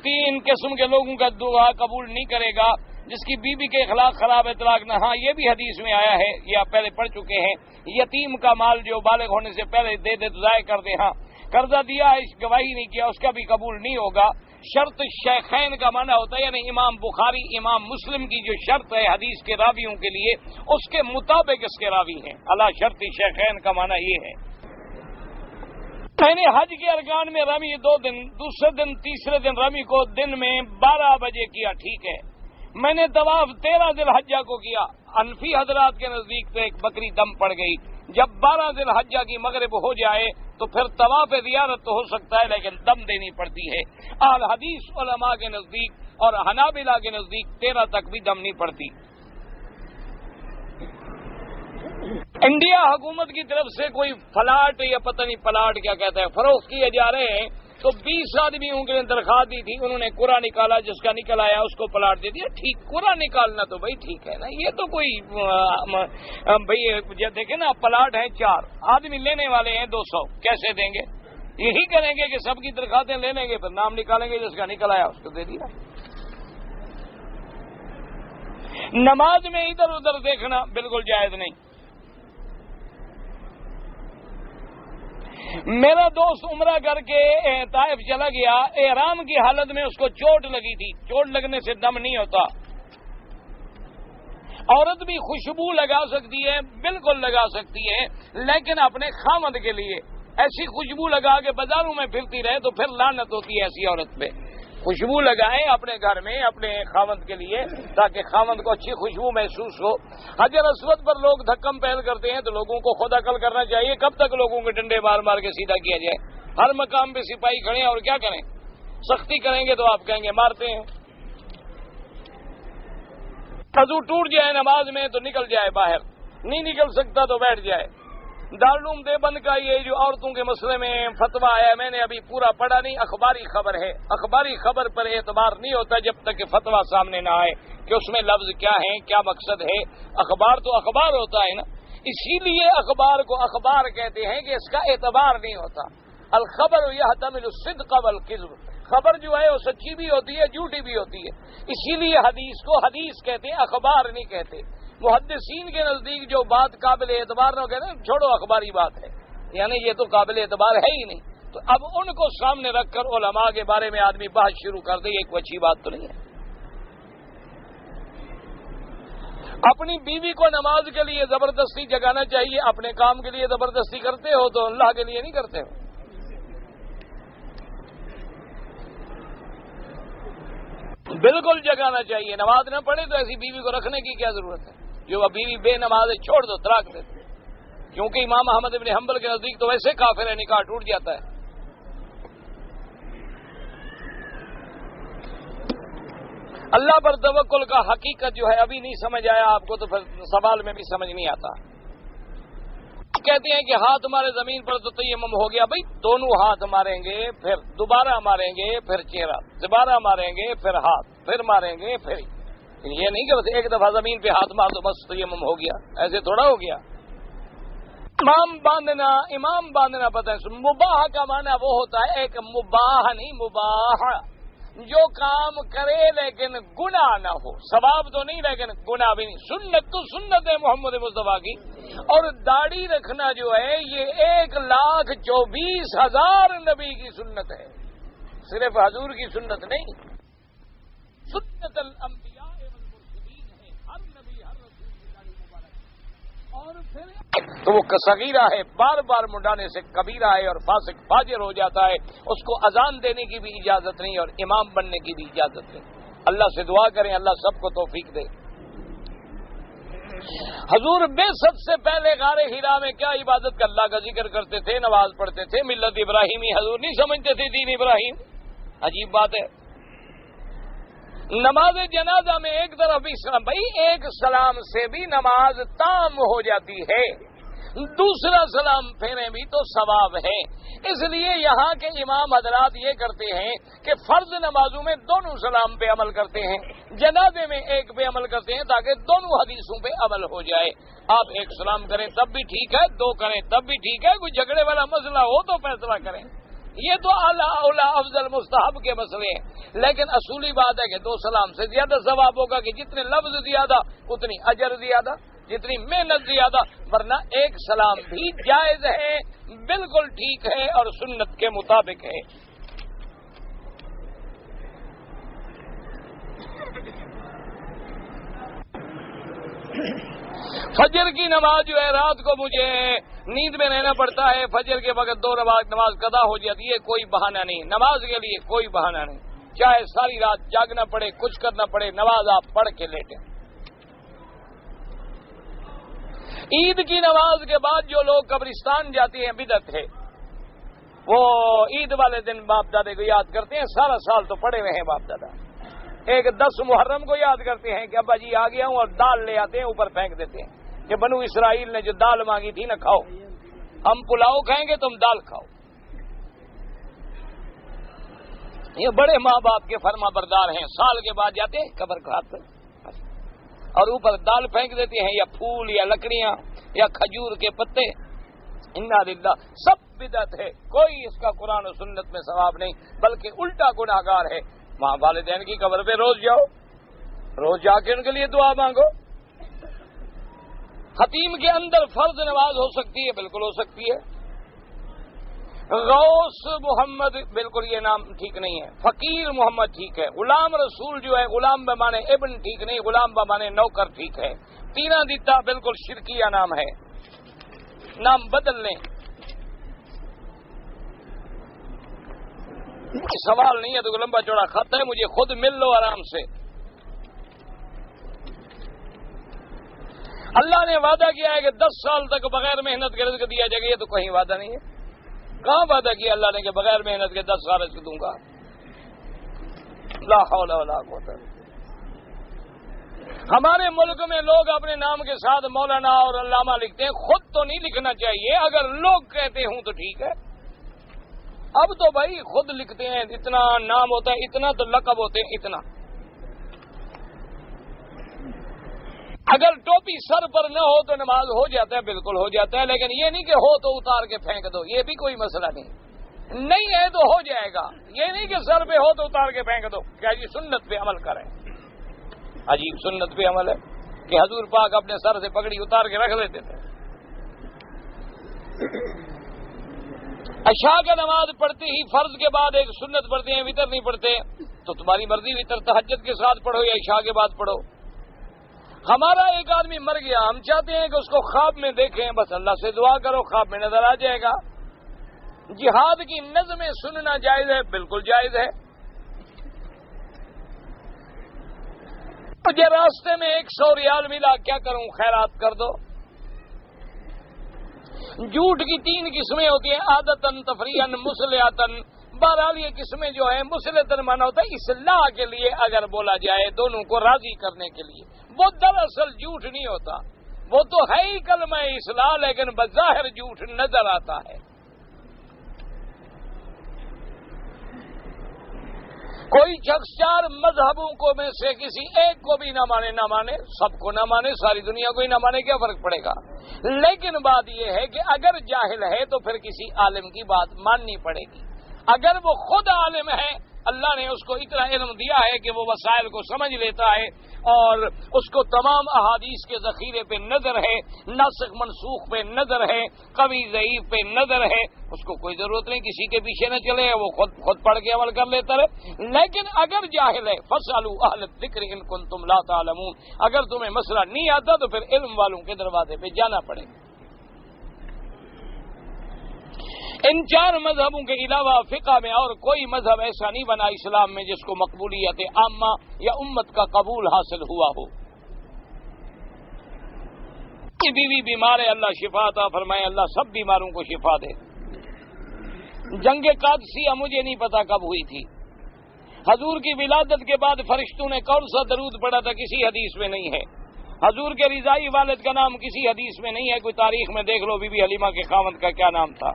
3 قسم کے لوگوں کا دعا قبول نہیں کرے گا. جس کی بیوی کے اخلاق خراب ہے طلاق نہ. ہاں یہ بھی حدیث میں آیا ہے، یہ آپ پہلے پڑھ چکے ہیں. یتیم کا مال جو بالغ ہونے سے پہلے دے دے تو ضائع کر دے. ہاں قرضہ دیا ہے، گواہی نہیں کیا، اس کا بھی قبول نہیں ہوگا. شرط شیخین کا معنی ہوتا ہے، یعنی امام بخاری امام مسلم کی جو شرط ہے حدیث کے راویوں کے لیے، اس کے مطابق اس کے راوی ہیں. اللہ شرط شیخین کا معنی یہ ہے. میں نے حج کے ارکان میں رمی 2 دن، دوسرے دن تیسرے دن رمی کو دن میں 12 بجے کیا، ٹھیک ہے. میں نے طواف 13 ذی الحجہ کو کیا. حنفی حضرات کے نزدیک تو ایک بکری دم پڑ گئی. جب 12 ذی الحجہ کی مغرب ہو جائے تو پھر طواف زیارت تو ہو سکتا ہے لیکن دم دینی پڑتی ہے. اہل حدیث علماء کے نزدیک اور حنابلہ کے نزدیک 13 تک بھی دم نہیں پڑتی. انڈیا حکومت کی طرف سے کوئی پلاٹ یا پتہ نہیں پلاٹ کیا کہتا ہے فروخت کیے جا رہے ہیں، تو 20 آدمیوں کے لیے درخواست دی تھی، انہوں نے قرع نکالا، جس کا نکل آیا اس کو پلاٹ دے دیا. ٹھیک، قرع نکالنا تو بھائی ٹھیک ہے نا، یہ تو کوئی بھائی دیکھیں نا، پلاٹ ہیں 4 آدمی لینے والے ہیں 200، کیسے دیں گے؟ یہی کریں گے کہ سب کی درخواستیں لے لیں گے، پھر نام نکالیں گے، جس کا نکل آیا اس کو دے دیا. نماز میں ادھر ادھر دیکھنا بالکل جائز نہیں. میرا دوست عمرہ کر کے طائف چلا گیا، احرام کی حالت میں اس کو چوٹ لگی تھی. چوٹ لگنے سے دم نہیں ہوتا. عورت بھی خوشبو لگا سکتی ہے، بالکل لگا سکتی ہے، لیکن اپنے خامد کے لیے. ایسی خوشبو لگا کے بازاروں میں پھرتی رہے تو پھر لعنت ہوتی ہے ایسی عورت پہ. خوشبو لگائیں اپنے گھر میں اپنے خاوند کے لیے تاکہ خاوند کو اچھی خوشبو محسوس ہو. حجر اسود پر لوگ دھکم پہل کرتے ہیں تو لوگوں کو خود عقل کرنا چاہیے. کب تک لوگوں کے ڈنڈے مار مار کے سیدھا کیا جائے؟ ہر مقام پہ سپاہی کھڑے ہیں اور کیا کریں؟ سختی کریں گے تو آپ کہیں گے مارتے ہیں. وضو ٹوٹ جائے نماز میں تو نکل جائے باہر، نہیں نکل سکتا تو بیٹھ جائے. دارالعلوم دیوبند کا یہ جو عورتوں کے مسئلے میں فتویٰ آیا، میں نے ابھی پورا پڑھا نہیں، اخباری خبر ہے. اخباری خبر پر اعتبار نہیں ہوتا جب تک کہ فتویٰ سامنے نہ آئے کہ اس میں لفظ کیا ہے، کیا مقصد ہے. اخبار تو اخبار ہوتا ہے نا، اسی لیے اخبار کو اخبار کہتے ہیں کہ اس کا اعتبار نہیں ہوتا. الخبر یحتمل الصدق والکذب، خبر جو ہے وہ سچی بھی ہوتی ہے جھوٹی بھی ہوتی ہے. اسی لیے حدیث کو حدیث کہتے ہیں، اخبار نہیں کہتے. محدثین کے نزدیک جو بات قابل اعتبار نہ کہتے ہیں چھوڑو اخباری بات ہے، یعنی یہ تو قابل اعتبار ہے ہی نہیں. تو اب ان کو سامنے رکھ کر علماء کے بارے میں آدمی بحث شروع کر دے، یہ کوئی اچھی بات تو نہیں ہے. اپنی بیوی کو نماز کے لیے زبردستی جگانا چاہیے. اپنے کام کے لیے زبردستی کرتے ہو تو اللہ کے لیے نہیں کرتے ہو. بالکل جگانا چاہیے. نماز نہ پڑھے تو ایسی بیوی کو رکھنے کی کیا ضرورت ہے؟ جو بیوی بے نماز چھوڑ دو، طلاق دے دو. کیونکہ امام احمد ابن حنبل کے نزدیک تو ویسے کافر ہے، نکاح ٹوٹ جاتا ہے. اللہ پر توکل کا حقیقت جو ہے ابھی نہیں سمجھ آیا آپ کو تو پھر سوال میں بھی سمجھ نہیں آتا. کہتے ہیں کہ ہاتھ ہمارے زمین پر تو تیمم ہو گیا. بھائی دونوں ہاتھ ماریں گے، پھر دوبارہ ماریں گے، پھر چہرہ، دوبارہ ماریں گے، پھر ہاتھ، پھر ماریں گے، پھر یہ نہیں کہ بس ایک دفعہ زمین پہ ہاتھ مار دو بس تیمم ہو گیا، ایسے تھوڑا ہو گیا. امام باندھنا پتہ ہے مباح کا معنی وہ ہوتا ہے ایک مباح نہیں مباح، جو کام کرے لیکن گناہ نہ ہو، ثواب تو نہیں لیکن گناہ بھی نہیں۔ سنت تو سنت ہے محمد مصطفیٰ کی، اور داڑھی رکھنا جو ہے یہ 1,24,000 نبی کی سنت ہے، صرف حضور کی سنت نہیں، سنت الانبیاء والمرسلین ہے، ہر نبی ہر رسول کی داڑھی مبارک۔ اور پھر تو وہ صغیرہ ہے، بار بار منڈانے سے کبیرہ ہے اور فاسق فاجر ہو جاتا ہے، اس کو اذان دینے کی بھی اجازت نہیں اور امام بننے کی بھی اجازت نہیں۔ اللہ سے دعا کریں اللہ سب کو توفیق دے۔ حضور بے سب سے پہلے غار حرا میں کیا عبادت کا اللہ کا ذکر کرتے تھے، نماز پڑھتے تھے، ملت ابراہیمی حضور نہیں سمجھتے تھے دین ابراہیم، عجیب بات ہے۔ نماز جنازہ میں ایک طرف اسلام، بھائی ایک سلام سے بھی نماز تام ہو جاتی ہے، دوسرا سلام پھیرے بھی تو ثواب ہے۔ اس لیے یہاں کے امام حضرات یہ کرتے ہیں کہ فرض نمازوں میں دونوں سلام پہ عمل کرتے ہیں، جنازے میں ایک پہ عمل کرتے ہیں تاکہ دونوں حدیثوں پہ عمل ہو جائے۔ آپ ایک سلام کریں تب بھی ٹھیک ہے، دو کریں تب بھی ٹھیک ہے، کوئی جھگڑے والا مسئلہ ہو تو فیصلہ کریں، یہ تو اعلیٰ افضل مستحب کے مسئلے ہیں، لیکن اصولی بات ہے کہ دو سلام سے زیادہ ثواب ہوگا کہ جتنے لفظ زیادہ اتنی اجر زیادہ، جتنی محنت زیادہ، ورنہ ایک سلام بھی جائز ہے، بالکل ٹھیک ہے اور سنت کے مطابق ہے۔ فجر کی نماز جو ہے رات کو مجھے نیند میں رہنا پڑتا ہے، فجر کے وقت 2 نماز قضا ہو جاتی ہے، کوئی بہانہ نہیں، نماز کے لیے کوئی بہانہ نہیں، چاہے ساری رات جاگنا پڑے کچھ کرنا پڑے، نماز آپ پڑھ کے لیٹیں۔ عید کی نماز کے بعد جو لوگ قبرستان جاتے ہیں بدعت ہے، وہ عید والے دن باپ دادے کو یاد کرتے ہیں، سارا سال تو پڑے ہوئے ہیں باپ دادا، ایک 10 محرم کو یاد کرتے ہیں کہ ابا جی آ گیا ہوں، اور دال لے آتے ہیں اوپر پھینک دیتے ہیں کہ بنو اسرائیل نے جو دال مانگی تھی نہ کھاؤ، ہم پلاؤ کھائیں گے تم دال کھاؤ۔ یہ بڑے ماں باپ کے فرما بردار ہیں، سال کے بعد جاتے ہیں قبر کو ہاتھ اور اوپر دال پھینک دیتے ہیں، یا پھول یا لکڑیاں یا کھجور کے پتے، انا للہ، سب بدعت ہے، کوئی اس کا قرآن و سنت میں ثواب نہیں، بلکہ الٹا گناہگار ہے۔ ماں والدین کی قبر پہ روز جاؤ، روز جا کے ان کے لیے دعا مانگو۔ خطیم کے اندر فرض نماز ہو سکتی ہے، بالکل ہو سکتی ہے۔ غوث محمد بالکل یہ نام ٹھیک نہیں ہے، فقیر محمد ٹھیک ہے، غلام رسول جو ہے غلام بمانے ابن ٹھیک نہیں، غلام بمانے نوکر ٹھیک ہے، تینا دیتا بالکل شرکیہ نام ہے، نام بدل لیں۔ سوال نہیں ہے تو لمبا چوڑا خط ہے، مجھے خود مل لو آرام سے۔ اللہ نے وعدہ کیا ہے کہ 10 سال تک بغیر محنت کے رزق دیا جائے گا، یہ تو کہیں وعدہ نہیں ہے، کہاں وعدہ کیا اللہ نے کہ بغیر محنت کے 10 سال رزق دوں گا؟ لا حول ولا قوت۔ ہمارے ملک میں لوگ اپنے نام کے ساتھ مولانا اور علامہ لکھتے ہیں، خود تو نہیں لکھنا چاہیے، اگر لوگ کہتے ہوں تو ٹھیک ہے۔ اب تو بھائی خود لکھتے ہیں، اتنا نام ہوتا ہے، اتنا تو لقب ہوتے ہیں، اتنا۔ اگر ٹوپی سر پر نہ ہو تو نماز ہو جاتا ہے، بالکل ہو جاتا ہے، لیکن یہ نہیں کہ ہو تو اتار کے پھینک دو، یہ بھی کوئی مسئلہ نہیں ہے تو ہو جائے گا، یہ نہیں کہ سر پہ ہو تو اتار کے پھینک دو، کیا جی سنت پہ عمل کریں۔ عجیب سنت پہ عمل ہے کہ حضور پاک اپنے سر سے پگڑی اتار کے رکھ لیتے تھے۔ عشاء کا نماز پڑھتے ہی فرض کے بعد ایک سنت پڑھتے ہیں، وتر نہیں پڑھتے، تو تمہاری مرضی، وتر تہجد کے ساتھ پڑھو یا عشاء کے بعد پڑھو۔ ہمارا ایک آدمی مر گیا، ہم چاہتے ہیں کہ اس کو خواب میں دیکھیں، بس اللہ سے دعا کرو خواب میں نظر آ جائے گا۔ جہاد کی نظمیں سننا جائز ہے، بالکل جائز ہے۔ مجھے راستے میں 100 ریال ملا، کیا کروں؟ خیرات کر دو۔ جھوٹ کی 3 قسمیں ہوتی ہیں، عادتن، تفریحاً، مصلحتاً۔ بہرحال یہ قسمیں جو ہیں مصلحتاً مانا ہوتا ہے اصلاح کے لیے اگر بولا جائے، دونوں کو راضی کرنے کے لیے، وہ دراصل جھوٹ نہیں ہوتا، وہ تو ہے ہی کلمہ اصلاح، لیکن بظاہر جھوٹ نظر آتا ہے۔ کوئی شخص 4 مذہبوں کو میں سے کسی ایک کو بھی نہ مانے سب کو نہ مانے، ساری دنیا کو ہی نہ مانے، کیا فرق پڑے گا؟ لیکن بات یہ ہے کہ اگر جاہل ہے تو پھر کسی عالم کی بات ماننی پڑے گی۔ اگر وہ خود عالم ہے، اللہ نے اس کو اتنا علم دیا ہے کہ وہ وسائل کو سمجھ لیتا ہے اور اس کو تمام احادیث کے ذخیرے پہ نظر ہے، ناسخ منسوخ پہ نظر ہے، قوی ضعیف پہ نظر ہے، اس کو کوئی ضرورت نہیں کسی کے پیچھے نہ چلے، وہ خود پڑھ کے عمل کر لیتا رہے۔ لیکن اگر جاہل ہے، فاسألوا اہل الذکر ان کنتم لا تعلمون، اگر تمہیں مسئلہ نہیں آتا تو پھر علم والوں کے دروازے پہ جانا پڑے گا۔ ان 4 مذہبوں کے علاوہ فقہ میں اور کوئی مذہب ایسا نہیں بنا اسلام میں جس کو مقبولیت عامہ یا امت کا قبول حاصل ہوا ہو۔ بیوی بیمار ہے، اللہ شفا عطا فرمائے، اللہ سب بیماروں کو شفا دے۔ جنگ قادسیہ مجھے نہیں پتا کب ہوئی تھی، حضور کی ولادت کے بعد فرشتوں نے کون سا درود پڑھا تھا کسی حدیث میں نہیں ہے۔ حضور کے رضائی والد کا نام کسی حدیث میں نہیں ہے، کوئی تاریخ میں دیکھ لو بی بی حلیمہ کے خاوند کا کیا نام تھا۔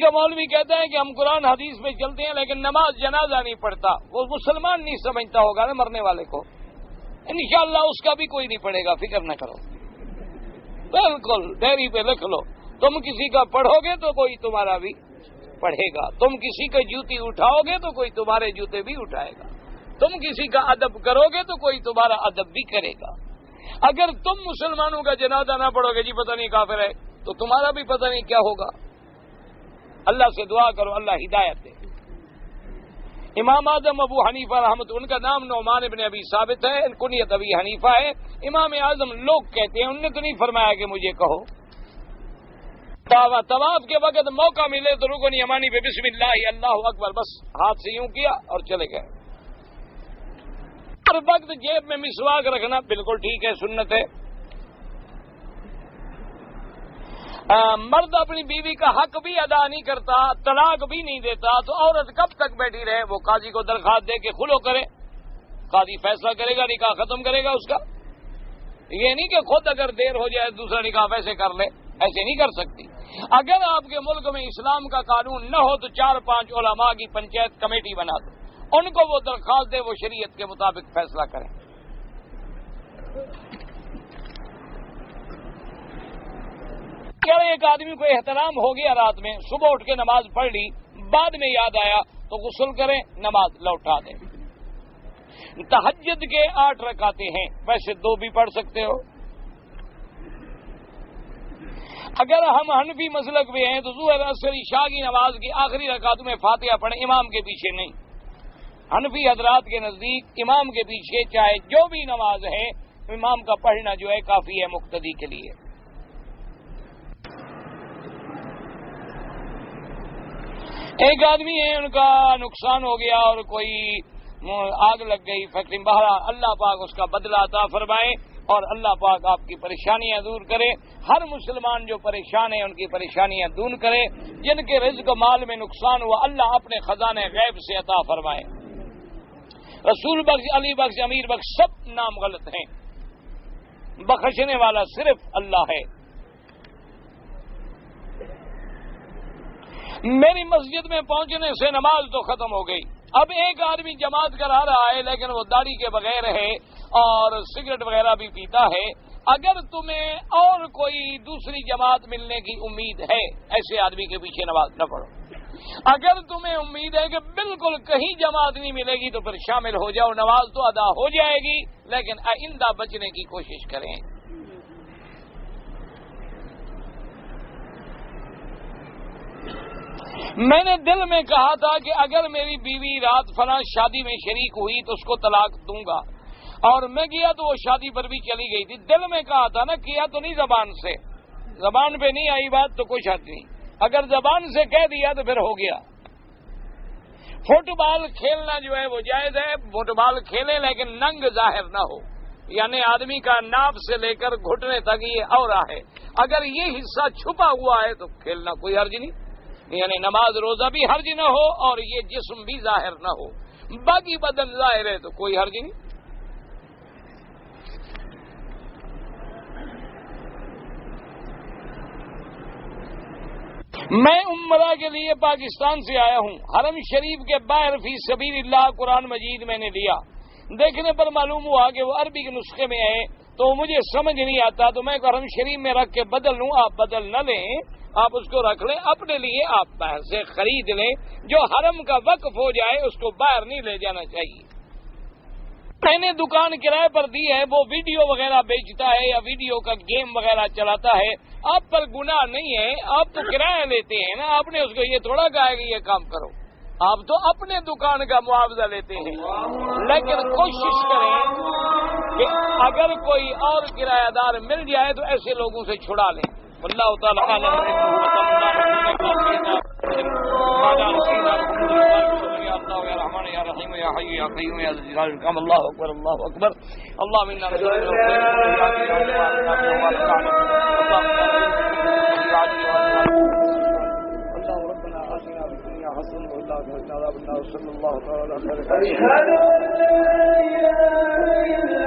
کا مولوی کہتا ہے کہ ہم قرآن حدیث میں چلتے ہیں لیکن نماز جنازہ نہیں پڑھتا، وہ مسلمان نہیں سمجھتا ہوگا نا مرنے والے کو، انشاءاللہ اس کا بھی کوئی نہیں پڑھے گا، فکر نہ کرو، بالکل ڈیری پہ لکھ لو، تم کسی کا پڑھو گے تو کوئی تمہارا بھی پڑھے گا، تم کسی کا جوتی اٹھاؤ گے تو کوئی تمہارے جوتے بھی اٹھائے گا، تم کسی کا ادب کرو گے تو کوئی تمہارا ادب بھی کرے گا۔ اگر تم مسلمانوں کا جنازہ نہ پڑھو گے، جی پتہ نہیں کافر ہے، تو تمہارا بھی پتہ نہیں کیا ہوگا۔ اللہ سے دعا کرو اللہ ہدایت دے۔ امام اعظم ابو حنیفہ رحمۃ، ان کا نام نعمان ابن ابی ثابت ہے، کنیت ابی حنیفہ ہے، امام اعظم لوگ کہتے ہیں، انہوں نے تو نہیں فرمایا کہ مجھے کہو۔ طواف کے وقت موقع ملے تو رکن یمانی پہ بسم اللہ اللہ اکبر بس ہاتھ سے یوں کیا اور چلے گئے۔ ہر وقت جیب میں مسواک رکھنا بالکل ٹھیک ہے، سنت ہے۔ مرد اپنی بیوی کا حق بھی ادا نہیں کرتا، طلاق بھی نہیں دیتا، تو عورت کب تک بیٹھی رہے؟ وہ قاضی کو درخواست دے کے خلو کرے، قاضی فیصلہ کرے گا، نکاح ختم کرے گا اس کا۔ یہ نہیں کہ خود اگر دیر ہو جائے دوسرا نکاح ویسے کر لے، ایسے نہیں کر سکتی۔ اگر آپ کے ملک میں اسلام کا قانون نہ ہو تو 4-5 علماء کی پنچایت کمیٹی بنا دو، ان کو وہ درخواست دے، وہ شریعت کے مطابق فیصلہ کریں۔ اگر ایک آدمی کو احترام ہو گیا، رات میں صبح اٹھ کے نماز پڑھ لی، بعد میں یاد آیا تو غسل کریں، نماز لوٹا دیں۔ تہجد کے 8 رکعتیں ہیں، ویسے 2 بھی پڑھ سکتے ہو۔ اگر ہم حنفی مسلک میں ہیں تو ظہر عصر عشاء کی نماز کی آخری رکعت میں فاتحہ پڑھیں، امام کے پیچھے نہیں۔ حنفی حضرات کے نزدیک امام کے پیچھے چاہے جو بھی نماز ہے، امام کا پڑھنا جو ہے کافی ہے مقتدی کے لیے۔ ایک آدمی ہے، ان کا نقصان ہو گیا اور کوئی آگ لگ گئی فیکٹری، بہرحال اللہ پاک اس کا بدلہ عطا فرمائے اور اللہ پاک آپ کی پریشانیاں دور کرے۔ ہر مسلمان جو پریشان ہے ان کی پریشانیاں دور کرے، جن کے رزق مال میں نقصان ہوا اللہ اپنے خزانے غیب سے عطا فرمائے۔ رسول بخش، علی بخش، امیر بخش سب نام غلط ہیں، بخشنے والا صرف اللہ ہے۔ میری مسجد میں پہنچنے سے نماز تو ختم ہو گئی، اب ایک آدمی جماعت کرا رہا ہے لیکن وہ داڑھی کے بغیر ہے اور سگریٹ وغیرہ بھی پیتا ہے۔ اگر تمہیں اور کوئی دوسری جماعت ملنے کی امید ہے، ایسے آدمی کے پیچھے نماز نہ پڑھو۔ اگر تمہیں امید ہے کہ بالکل کہیں جماعت نہیں ملے گی تو پھر شامل ہو جاؤ، نماز تو ادا ہو جائے گی، لیکن آئندہ بچنے کی کوشش کریں۔ میں نے دل میں کہا تھا کہ اگر میری بیوی رات فلاں شادی میں شریک ہوئی تو اس کو طلاق دوں گا، اور میں گیا تو وہ شادی پر بھی چلی گئی تھی۔ دل میں کہا تھا نا، کیا تو نہیں زبان سے، زبان پہ نہیں آئی بات تو کوئی شرط نہیں، اگر زبان سے کہہ دیا تو پھر ہو گیا۔ فٹ بال کھیلنا جو ہے وہ جائز ہے، فٹ بال کھیلیں لیکن ننگ ظاہر نہ ہو، یعنی آدمی کا ناف سے لے کر گھٹنے تک یہ عورہ ہے، اگر یہ حصہ چھپا ہوا ہے تو کھیلنا کوئی حرج نہیں، یعنی نماز روزہ بھی حرج نہ ہو اور یہ جسم بھی ظاہر نہ ہو، باقی بدن ظاہر ہے تو کوئی حرج نہیں۔ میں عمرہ کے لیے پاکستان سے آیا ہوں، حرم شریف کے باہر فی سبیل اللہ قرآن مجید میں نے لیا، دیکھنے پر معلوم ہوا کہ وہ عربی کے نسخے میں ہے تو مجھے سمجھ نہیں آتا، تو میں حرم شریف میں رکھ کے بدل لوں، آپ بدل نہ لیں، آپ اس کو رکھ لیں اپنے لیے، آپ باہر سے خرید لیں، جو حرم کا وقف ہو جائے اس کو باہر نہیں لے جانا چاہیے۔ میں نے دکان کرائے پر دی ہے، وہ ویڈیو وغیرہ بیچتا ہے یا ویڈیو کا گیم وغیرہ چلاتا ہے، آپ پر گناہ نہیں ہے، آپ تو کرایہ لیتے ہیں نا، آپ نے اس کو یہ تھوڑا کہا کہ یہ کام کرو، آپ تو اپنے دکان کا معاوضہ لیتے ہیں، لیکن کوشش کریں کہ اگر کوئی اور کرایہ دار مل جائے تو ایسے لوگوں سے چھڑا لیں۔ اللہ تعالیٰ عالم یا رحمان یا رحیم یا حی یا قیوم یا ذی الجلال والاکرام۔ اللہ اکبر اللہ اکبر۔ اللهم انا نسألك ربنا آتنا في الدنيا حسنة وفي الآخرة حسنة وقنا عذاب النار۔ صلی اللہ تعالی علیہ وسلم۔